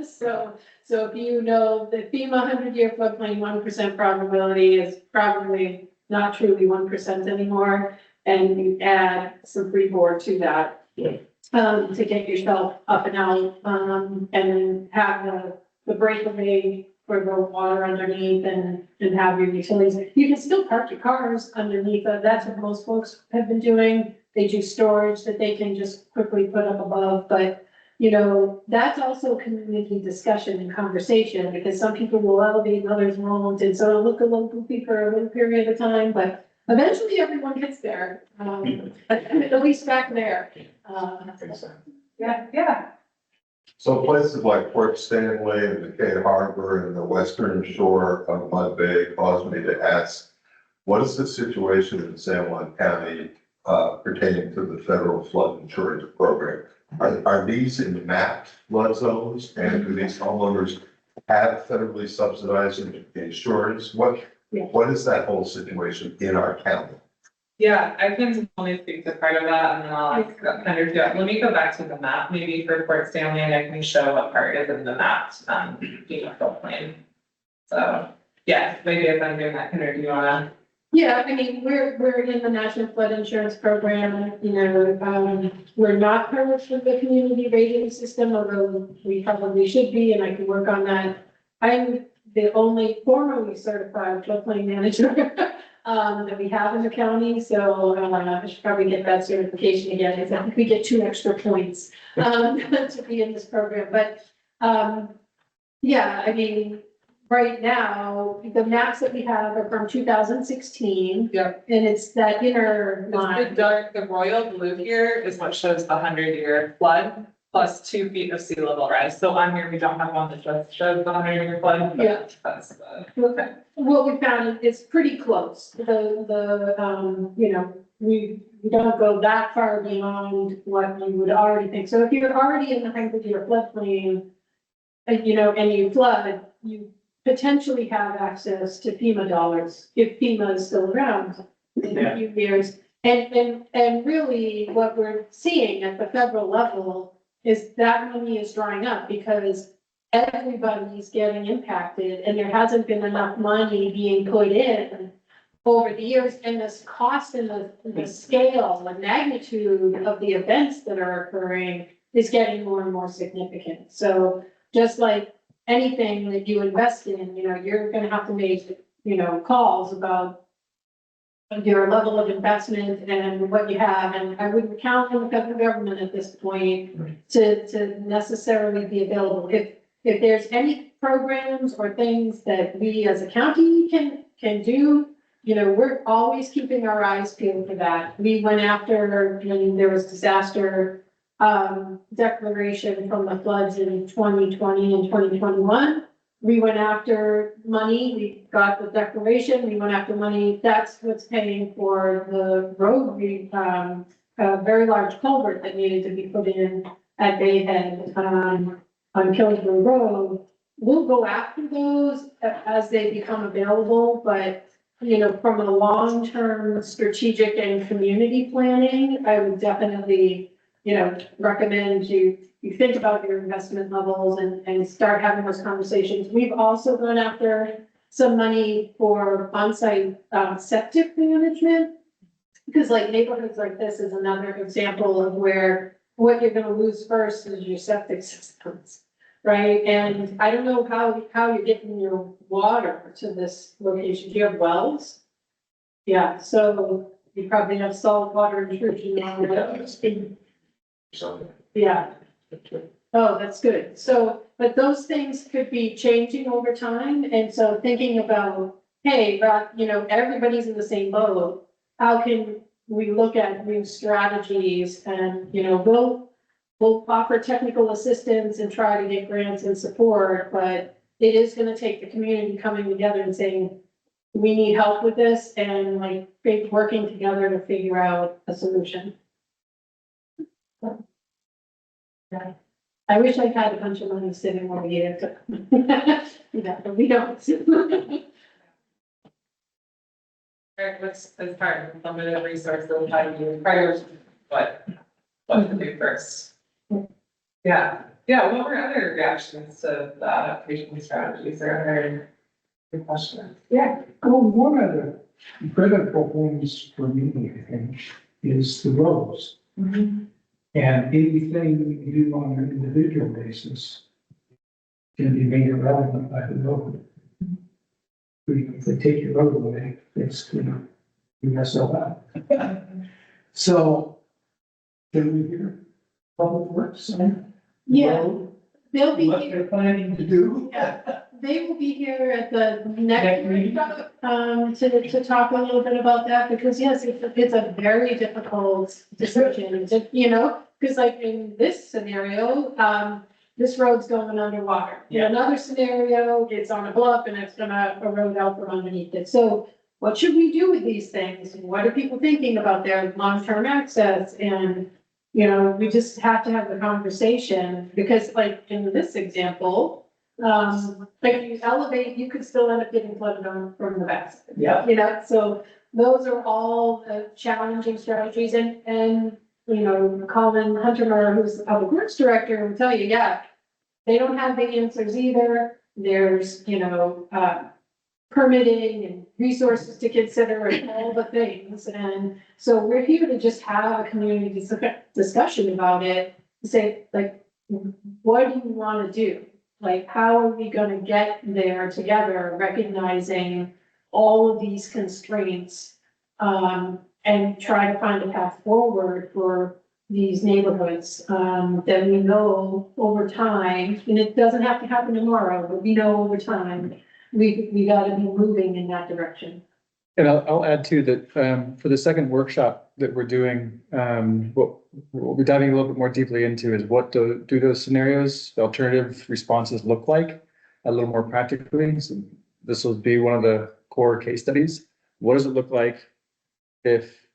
So if you know the FEMA 100-year floodplain 1% probability is probably not truly 1% anymore, and you add some freeboard to that. To get yourself up and out, and then have the breakaway for the water underneath and have your utilities. You can still park your cars underneath. That's what most folks have been doing. They do storage that they can just quickly put up above, but you know, that's also community discussion and conversation, because some people will elevate and others won't, and so it'll look a little goofy for a little period of time, but eventually everyone gets there, at least back there. Yeah. So places like Port Stanley and McKay Harbor and the western shore of Mud Bay caused me to ask, what is the situation in San Juan County pertaining to the federal flood insurance program? Are these in mapped flood zones, and do these homeowners have federally subsidized insurance? What is that whole situation in our county? Yeah, I can only speak to part of that, and then I'll ask Kendra to, let me go back to the map, maybe for Port Stanley, and I can show what part is in the mapped, flood plain. So, yeah, maybe if I'm doing that, Kendra, do you wanna? Yeah, I mean, we're in the National Flood Insurance Program, you know, we're not part of the community rating system, although we probably should be, and I can work on that. I'm the only formerly certified floodplain manager that we have in the county, so I should probably get that certification again. I think we get 2 extra points to be in this program, but yeah, I mean, right now, the maps that we have are from 2016. Yep. And it's that inner The line. dark, the royal blue here is what shows the 100-year flood plus 2 feet of sea level rise. So on here, we don't have one that just shows the 100-year flood. But Yeah. that's the. Okay. What we found is pretty close. You know, we don't go that far beyond what you would already think. So if you're already in the 100-year floodplain, you know, and you flood, you potentially have access to FEMA dollars if FEMA is still around in a few years. And really what we're seeing at the federal level is that money is drying up because everybody's getting impacted and there hasn't been enough money being put in over the years. And this cost and the scale, the magnitude of the events that are occurring is getting more and more significant. So just like anything that you invest in, you know, you're gonna have to make, you know, calls about your level of investment and what you have, and I wouldn't count on the federal government at this point to necessarily be available. If there's any programs or things that we as a county can do, you know, we're always keeping our eyes peeled for that. We went after, when there was disaster declaration from the floods in 2020 and 2021. We went after money, we got the declaration, we went after money, that's what's paying for the road, a very large culvert that needed to be put in at Bayhead, on Killsbury Road. We'll go after those as they become available, but you know, from a long-term strategic and community planning, I would definitely, you know, recommend you think about your investment levels and start having those conversations. We've also gone after some money for on-site septic management. Because like neighborhoods like this is another example of where what you're gonna lose first is your septic systems, right? And I don't know how you're getting your water to this location. Do you have wells? Yeah, so you probably have salt water intrusion on it. Yeah. Oh, that's good. So, but those things could be changing over time. And so thinking about, hey, you know, everybody's in the same boat. How can we look at new strategies and, you know, we'll offer technical assistance and try to get grants and support, but it is going to take the community coming together and saying, we need help with this and like working together to figure out a solution. Yeah. I wish I had a bunch of money sitting over here. Yeah, but we don't. Eric, what's part of limited resources, how do you prioritize what to do first? Yeah, what were other reactions to the adaptation strategies or other questions? Yeah. Well, one of the critical things for me, I think, is the roads. And anything you do on an individual basis can be made irrelevant by the road. If they take your road away, it's, you know, you mess up out. So, can we hear public works? Yeah, road, they'll be what here. they're planning to do. Yeah, they will be here at the next Next meeting. workshop, to talk a little bit about that, because yes, it's a very difficult decision, you know? Because like in this scenario, this road's going underwater. In another scenario, it's on a bluff and it's gonna erode out from underneath it. So what should we do with these things? What are people thinking about their long-term access? And, you know, we just have to have the conversation, because like in this example, like if you elevate, you could still end up getting flooded on from the west. Yeah. You know, so those are all challenging strategies, and, you know, Colin Hunter, who's the public works director, will tell you, yeah, they don't have the answers either. There's, you know, permitting and resources to consider and all the things. And so we're here to just have a community discussion about it, say, like, what do you want to do? Like, how are we going to get there together, recognizing all of these constraints, and try to find a path forward for these neighborhoods, that we know over time, and it doesn't have to happen tomorrow, but we know over time, we gotta be moving in that direction. And I'll add too that, for the second workshop that we're doing, what we'll be diving a little bit more deeply into is what do those scenarios, the alternative responses look like a little more practically. So this will be one of the core case studies. What does it look like if,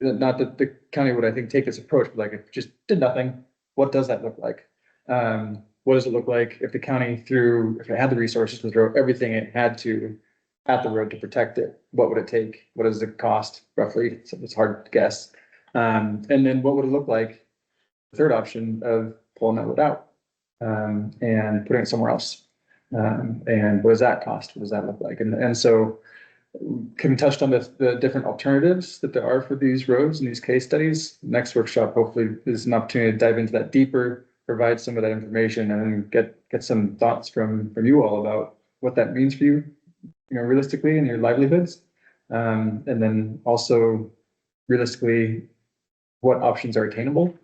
not that the county would, I think, take this approach, but like if it just did nothing, what does that look like? What does it look like if the county if it had the resources to throw everything it had to at the road to protect it? What would it take? What does it cost roughly? So it's hard to guess. And then what would it look like? The third option of pulling that road out, and putting it somewhere else. And what does that cost? What does that look like? And so Kevin touched on the different alternatives that there are for these roads and these case studies. Next workshop hopefully is an opportunity to dive into that deeper, provide some of that information, and then get some thoughts from you all about what that means for you, you know, realistically in your livelihoods. And then also realistically, what options are attainable,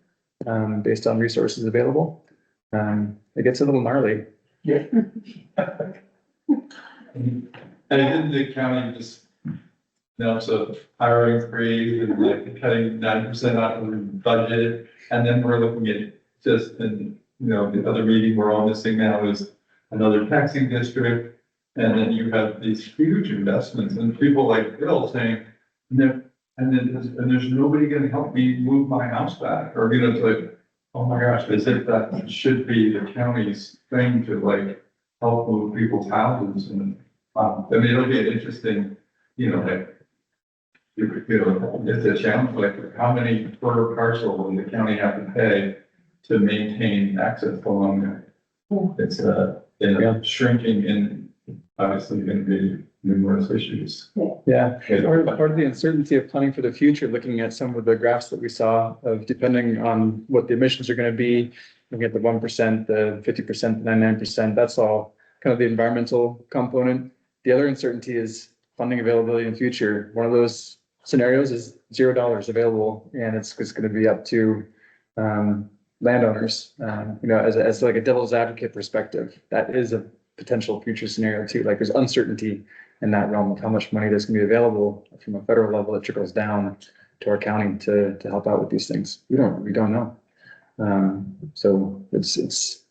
based on resources available. It gets a little gnarly. Yeah. And didn't the county just announce a hiring freeze and like cutting 9% out of the budget? And then we're looking at just, and you know, the other meeting we're all missing now is another taxing district. And then you have these huge investments and people like Bill saying, and there's nobody gonna help me move my house back, or, you know, it's like, oh my gosh, as if that should be the county's thing to like help move people's houses. And I mean, it'll be an interesting, you know, like, you know, it's a challenge, like how many per parcel will the county have to pay to maintain access along there? It's shrinking and obviously going to be numerous issues. Yeah, part of the uncertainty of planning for the future, looking at some of the graphs that we saw of depending on what the emissions are going to be, looking at the 1%, the 50%, 99%, that's all kind of the environmental component. The other uncertainty is funding availability in the future. One of those scenarios is $0 available, and it's going to be up to landowners. You know, as like a devil's advocate perspective, that is a potential future scenario too. Like there's uncertainty in that realm of how much money that's going to be available from a federal level that trickles down to our county to help out with these things. We don't know. So it's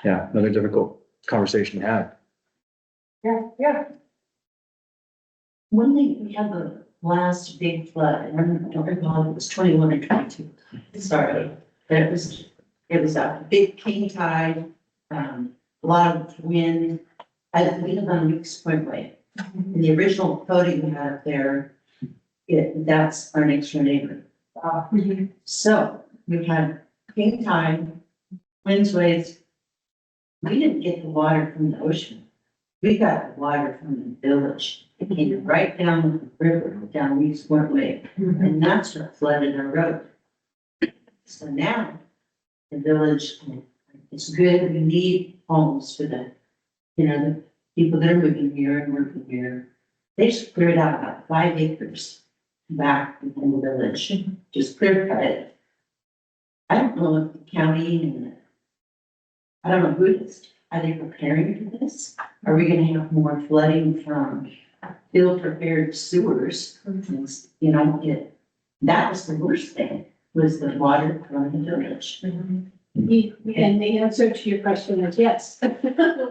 another difficult conversation to have. Yeah. When we had the last big flood, and I don't recall if it was 21 or 22, sorry, but it was a big king tide, a lot of wind. We live on Weeks Point Way. And the original photo you had up there, that's our next door neighbor. So we had king tide, winds, waves. We didn't get the water from the ocean. We got the water from the village. It came right down the river, down Weeks Point Way, and that's what flooded our road. So now the village, it's good. We need homes for the, you know, the people that are living here and working here. They just cleared out about 5 acres back in the village, just clear cut it. I don't know if the county and I don't know who it is. Are they preparing for this? Are we gonna have more flooding from ill-prepared sewers? You know, that was the worst thing, was the water from the village. And the answer to your question is yes.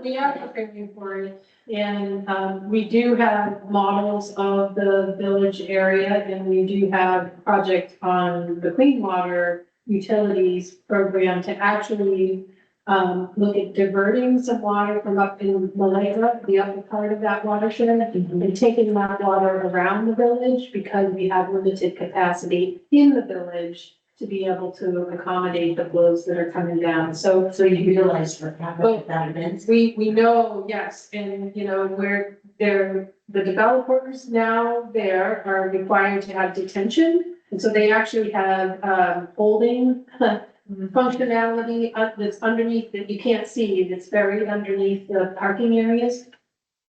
We are preparing for it. And we do have models of the village area, and we do have a project on the clean water utilities program to actually look at diverting some water from up in Malaya, the upper part of that watershed, and taking that water around the village because we have limited capacity in the village to be able to accommodate the flows that are coming down. So You realize what happened with that event? we know, yes, and you know, where the developers now there are required to have detention. And so they actually have holding functionality that's underneath that you can't see. It's buried underneath the parking areas.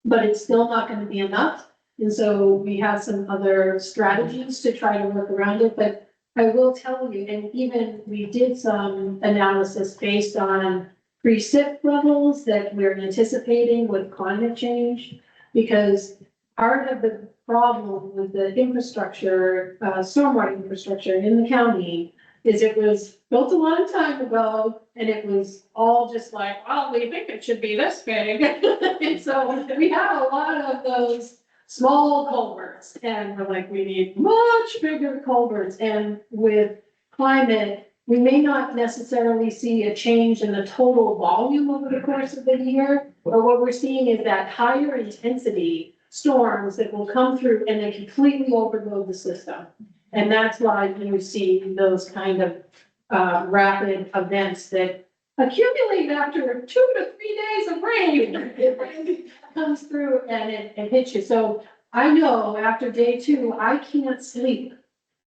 But it's still not going to be enough. And so we have some other strategies to try to work around it. But I will tell you, and even we did some analysis based on precip levels that we're anticipating with climate change. Because part of the problem with the infrastructure, stormwater infrastructure in the county is it was built a long time ago and it was all just like, well, we think it should be this big. And so we have a lot of those small culverts and we're like, we need much bigger culverts. And with climate, we may not necessarily see a change in the total volume over the course of the year, but what we're seeing is that higher intensity storms that will come through and they completely overload the system. And that's why you see those kind of rapid events that accumulate after 2 to 3 days of rain. It comes through and it hits you. So I know after day 2, I can't sleep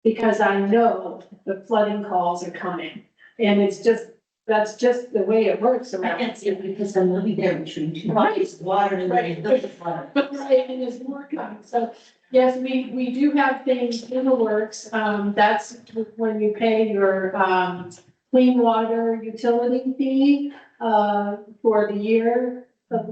because I know the flooding calls are coming. And that's just the way it works. I can't see it because I'm living there between two bodies, water and water. Right, and there's more coming. So yes, we do have things in the works. That's when you pay your clean water utility fee for the year. A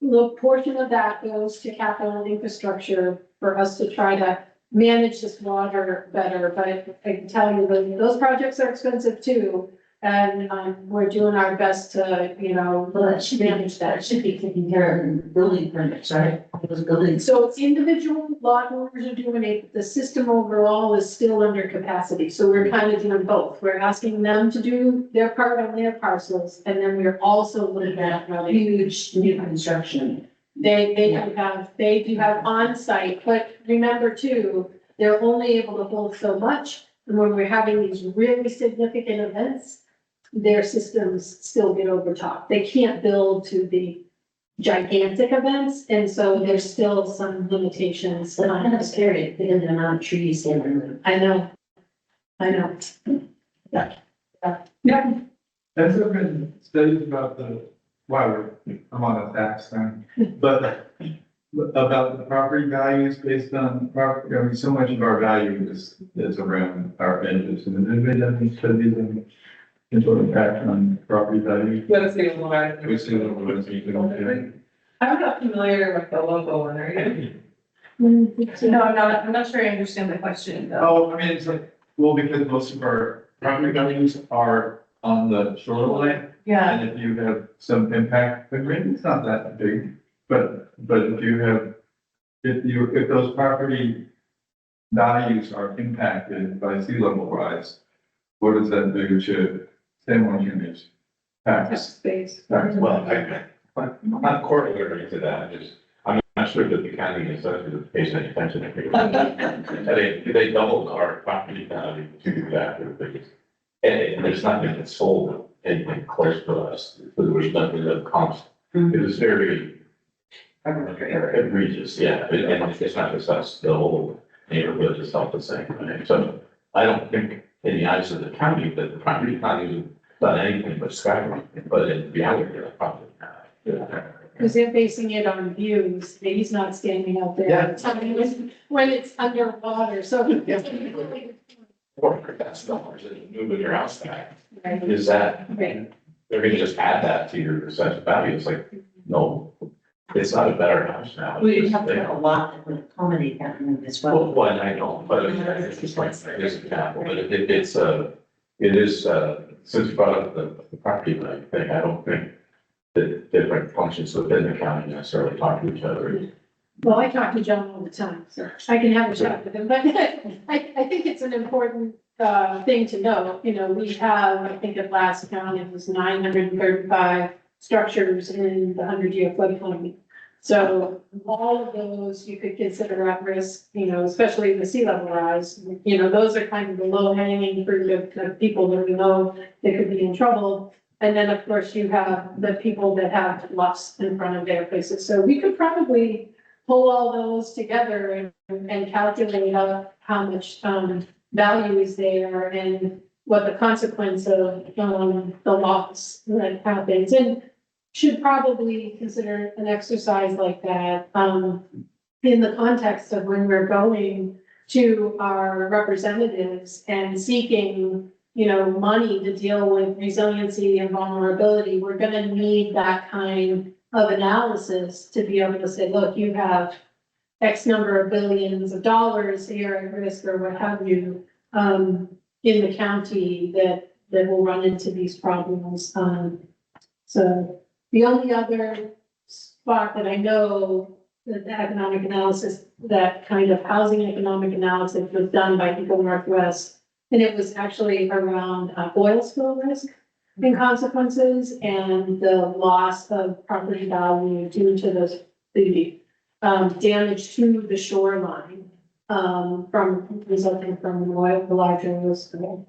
little portion of that goes to capital infrastructure for us to try to manage this water better. But I can tell you that those projects are expensive too. And we're doing our best to, Well, that should manage that. It should be taking care of building permits, right? Those buildings. So it's individual lot owners are doing it, the system overall is still under capacity, so we're kind of doing both. We're asking them to do their part on their parcels, and then we're also looking at Huge new construction. they do have on-site, but remember too, they're only able to hold so much. And when we're having these really significant events, their systems still get overtopped. They can't build to the gigantic events, and so there's still some limitations. But I'm kind of scared because the amount of trees in them. I know. Yeah. Has there been studies about I'm on a tax thing, but about the property values based on property, I mean, so much of our value is around our edges, and has there been any studies on sort of impact on property value? Let us see a little bit. We see a little bit of anything. I'm not familiar with the local one, are you? No, I'm not sure I understand the question though. Oh, I mean, it's like, well, because most of our property values are on the shoreline. Yeah, And if you have some impact, the rate is not that big, but if those property values are impacted by sea level rise, what does that do to San Juan County's tax? Space. Well, I'm not corollary to that, I'm not sure that the county is pays any attention to. They doubled our property value to do that, and there's nothing that's sold anything close to us, there was nothing that cost. It was very egregious, yeah, and it's not just us, the whole neighborhood is felt the same, right? So I don't think in the eyes of the county that the property value has done anything but skyrocket, but in reality, the property. Because they're basing it on views, he's not standing out there Yeah. telling us when it's underwater, so. $400,000 and moving your house back, Right. is that, Right. they're gonna just add that to your assessed value. It's like, no, it's not a better house now. We have to have a lot that would accommodate that move as well. Well, I know, but it's just like, just an example, but it is, since you brought up the property value thing, I don't think that different functions within the county necessarily talk to each other. Well, I talk to John all the time, so I can have a chat with him, but I think it's an important, thing to know. You know, we have, I think at last count, it was 935 structures in the 100-year floodplain. So all of those you could consider at risk, you know, especially the sea level rise. You know, those are kind of the low hanging fruit of people that we know that could be in trouble. And then, of course, you have the people that have lots in front of their places. So we could probably pull all those together and calculate out how much value is there and what the consequence of the loss that happens. And should probably consider an exercise like that in the context of when we're going to our representatives and seeking, you know, money to deal with resiliency and vulnerability. We're gonna need that kind of analysis to be able to say, look, you have X number of billions of dollars here at risk or what have you, in the county that will run into these problems. So the only other spot that I know that the economic analysis, that kind of housing economic analysis was done by Eco Northwest. And it was actually around oil spill risk and consequences and the loss of property value due to the damage to the shoreline resulting from the larger oil spill.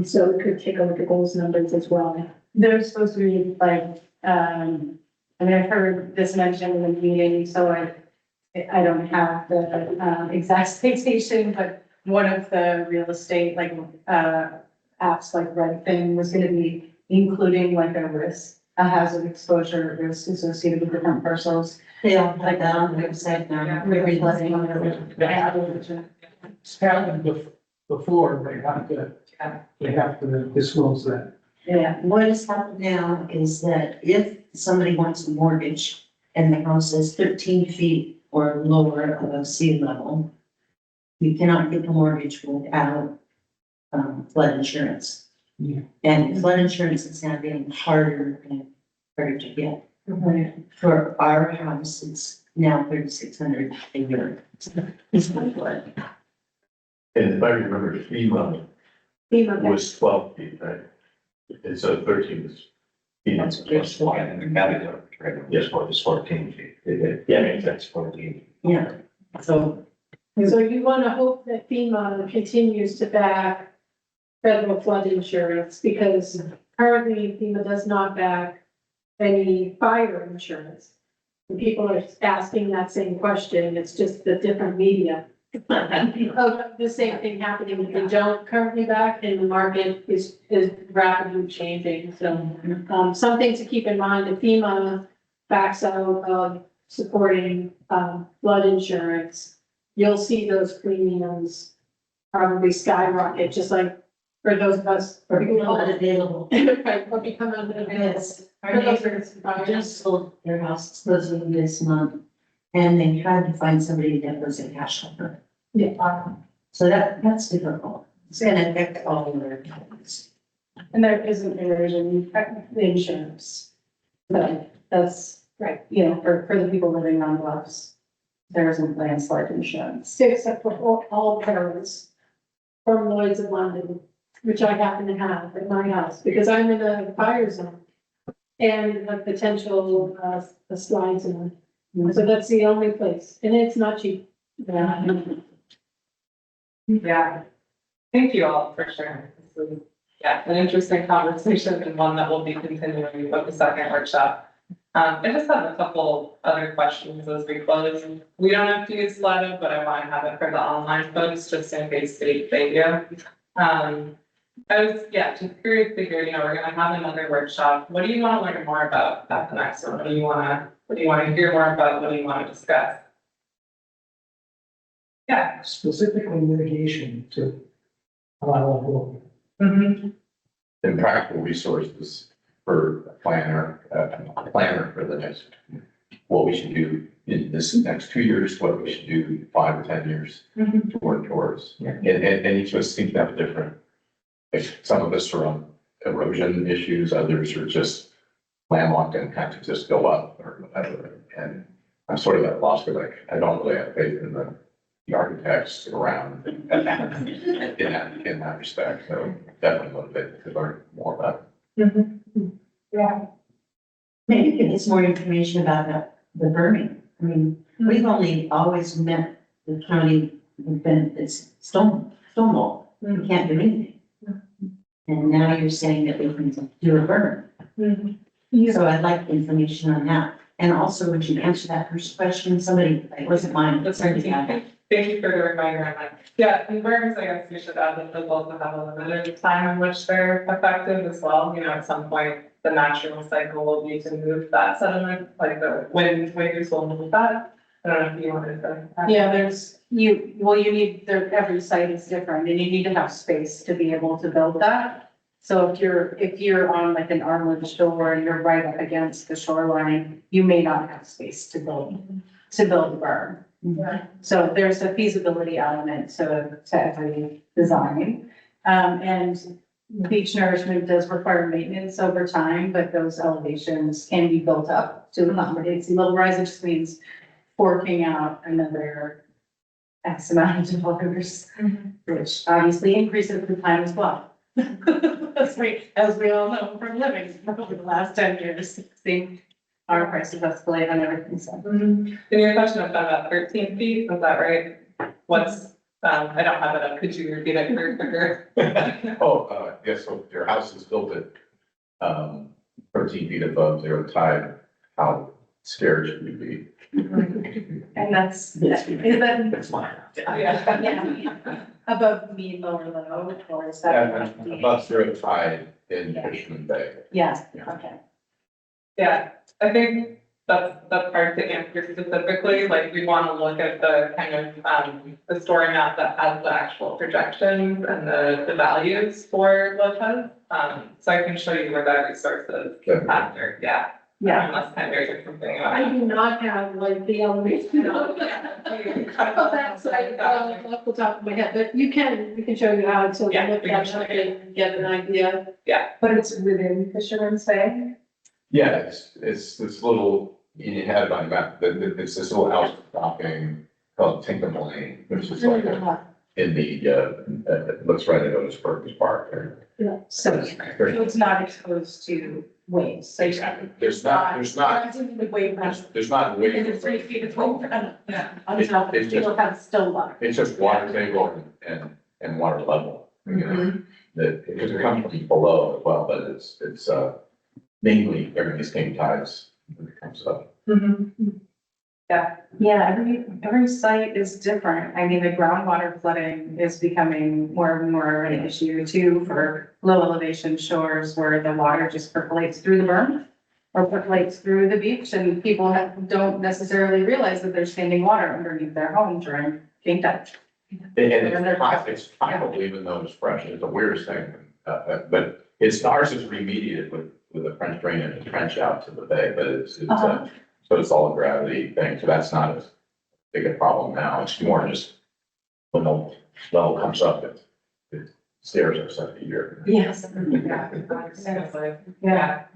So we could take a look at those numbers as well. There's supposed to be like, I mean, I've heard this mentioned in the meeting, so I don't have the exact citation, but one of the real estate, like, apps like Redfin was gonna be including like a hazard exposure risk associated with different parcels. They all have that on the website now. Yeah. We're realizing. It's happened before, they have to disclose that. Yeah, what has happened now is that if somebody wants a mortgage and the house is 13 feet or lower above sea level, you cannot get the mortgage without flood insurance. Yeah. And flood insurance is now getting harder and harder to get. For our house, it's now $3,600 a year. It's not flood. And if I remember, the FEMA was 12 feet, right? And so 13 was. That's plus one, and the county, yes, it's 14 feet. Yeah, makes sense, 14. Yeah, so So you want to hope that FEMA continues to back federal flood insurance because currently FEMA does not back any fire insurance. And people are asking that same question, it's just the different media. The same thing happening, that they don't currently back and the market is rapidly changing. So something to keep in mind, if FEMA backs out of supporting flood insurance, you'll see those premiums probably skyrocket, just like for those of us. or not available. Right, or become unavailable. Yes, our neighbors just sold their house supposedly this month, and they tried to find somebody that was a cash offer. Yeah. So that's difficult. It's gonna affect all of their companies. And there isn't erosion insurance. So that's right, you know, for the people living on bluffs, there isn't landslide insurance. Except for all perils from Lloyd's of London, which I happen to have at my house, because I'm in a fire zone. And a potential, a slide zone. So that's the only place, and it's not cheap. Yeah. Thank you all for sharing. This is, yeah, an interesting conversation and one that we'll be continuing with the second workshop. I just have a couple other questions as we close. We don't have to use Slido, but I want to have it for the online folks just in case they do. I was, just curious to hear, we're gonna have another workshop. What do you want to learn more about at the next one? What do you want to hear more about? What do you want to discuss? Yeah. Specifically mitigation to allow. Mm-hmm. And practical resources for a planner for the next, what we should do in this next 2 years, what we should do 5 or 10 years to work towards. And each of us seems to have different, like, some of us are on erosion issues, others are just landlocked and have to just go up or whatever. And I'm sort of at a loss, because like, I don't really have faith in the architects around in that respect. So definitely motivated to learn more about it. Yeah. Maybe give us more information about the burning. I mean, we've only always met the county, it's stonewall. We can't do anything. And now you're saying that we can do a burn. So I'd like information on that. And also, would you answer that first question? Somebody, it wasn't mine. That's right. Thank you for the reminder on that. Yeah, and burns, I guess we should add that those also have a limited time in which they're effective as well. You know, at some point, the natural cycle will be to move that sediment, like the wind waves will move that. I don't know if you wanted to. Yeah, you need, every site is different and you need to have space to be able to build that. So if you're on like an armored shore and you're right up against the shoreline, you may not have space to build a berm. So there's a feasibility element to every design. And beach nourishment does require maintenance over time, but those elevations can be built up to accommodate sea level rise. It just means forking out another X amount of dollars, which obviously increases the time as well. As we all know from living over the last 10 years, seeing our prices escalate on everything, so. And your question was about 13 feet, was that right? What's, I don't have it up, could you repeat it quicker? Yes, so if your house is built at 13 feet above zero tide, how scared should we be? And is that That's fine. above mean, lower, low, or is that? Above zero tide in Fisherman Bay. Yes, Yeah. okay. Yeah, I think that's hard to answer specifically, like, we want to look at the kind of, the story map that has the actual projections and the values for Lopez. So I can show you where that resource is after, yeah. Unless kind of something. I do not have like the elevation. Of that site, off the top of my head, but we can show you how to look Yeah, at we can that show you. and get an idea. But it's within Fisherman's Bay? Yeah, it's this little, you had it on the map, it's this little outcropping called Tinkham Lane, which is like in the, it looks right at Otisburg Park there. So it's not exposed to waves. So Exactly. There's not The wave rush. there's not way. It's 3 feet of water. Yeah. On top, It's you'll have still water. It's just water table and water level, you know, that, because it comes from below as well, but it's mainly during these king tides when it comes up. Yeah, every site is different. I mean, the groundwater flooding is becoming more and more an issue too for low elevation shores where the water just percolates through the berm or percolates through the beach and people don't necessarily realize that there's standing water underneath their home during king tide. And it's possible, even though it's fresh, it's the weirdest thing, but ours is remediated with a French drain and a trench out to the bay, but so it's all a gravity thing, so that's not as big a problem now, it's more just when the level comes up, it stairs us every year. Yes. Yeah.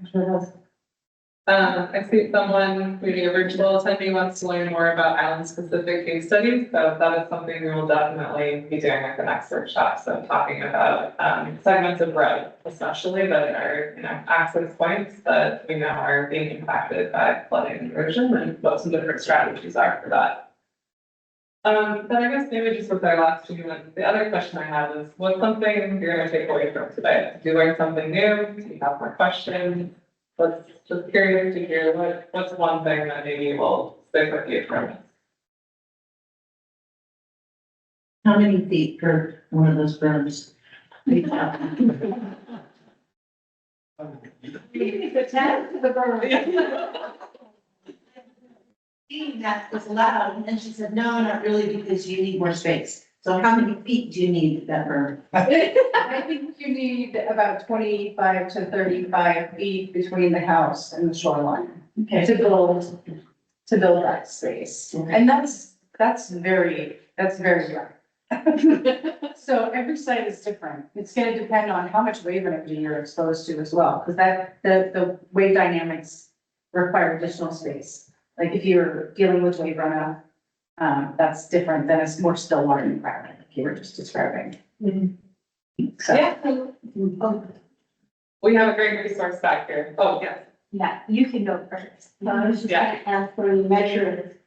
I see someone, maybe a virtual attendee wants to learn more about island-specific case studies, so that is something we will definitely be doing at the next workshop. So talking about segments of road, especially that are, you know, access points that we know are being impacted by flooding and erosion, and what some different strategies are for that. But I guess maybe just with our last few minutes, the other question I have is, what's something you're going to take away from today? Did you learn something new? Do you have more questions? Just curious to hear what's one thing that maybe will stick with you from this? How many feet per one of those berms? The tent, the berm. That was loud, and then she said, no, not really, because you need more space. So how many feet do you need that berm? I think you need about 25 to 35 feet between the house and the shoreline to build that space. And that's very rare. So every site is different. It's gonna depend on how much wave energy you're exposed to as well, because the wave dynamics require additional space. Like if you're dealing with wave runoff, that's different than a more still water environment, like you were just describing. So. Yeah. We have a great resource back here. Oh, yes. Yeah, you can go first. I was just gonna ask for a measure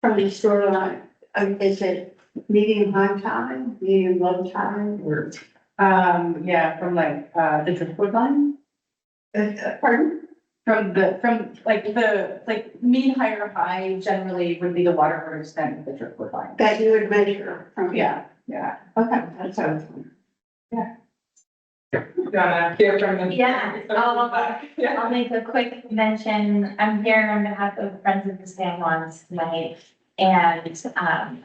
from the shoreline, is it medium high tide, medium low tide, or? Yeah, from like, the driftwood line, Pardon? like mean higher high generally would be the water extent of the driftwood line. That you would measure from? Yeah. Okay, that sounds. You wanna hear from them? Yeah, Yeah. I'll make a quick mention. I'm here on behalf of Friends of the San Juans tonight. And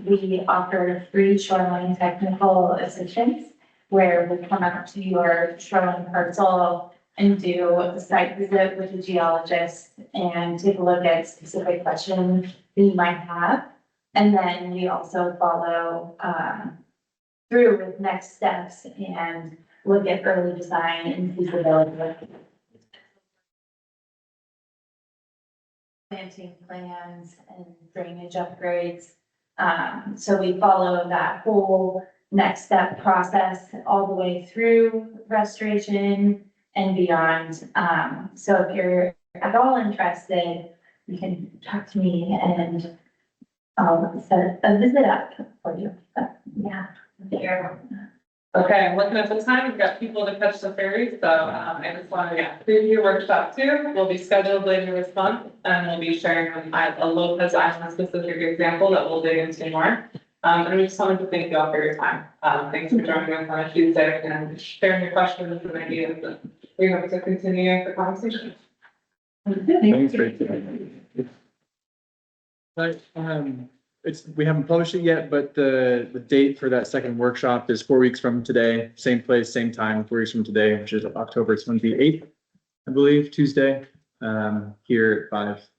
we offer free shoreline technical assistance where we come out to your shoreline parcel and do a site visit with a geologist and take a look at specific questions that you might have. And then we also follow through with next steps and look at early design and feasibility. Planting plans and drainage upgrades. So we follow that whole next step process all the way through restoration and beyond. So if you're at all interested, you can talk to me and I'll set a visit up for you. But, yeah. Okay, I'm looking at the time, we've got people to catch the ferry, so I just want to, preview workshop 2 will be scheduled later this month, and we'll be sharing a Lopez Island specific example that we'll dig into more. And we just wanted to thank you all for your time. Thanks for joining us on a Tuesday and sharing your questions and ideas, and we hope to continue the conversation. Thanks, Rachel. Right, we haven't published it yet, but the date for that second workshop is 4 weeks from today, same place, same time, 4 weeks from today, which is October 28th, I believe, Tuesday, here at 5.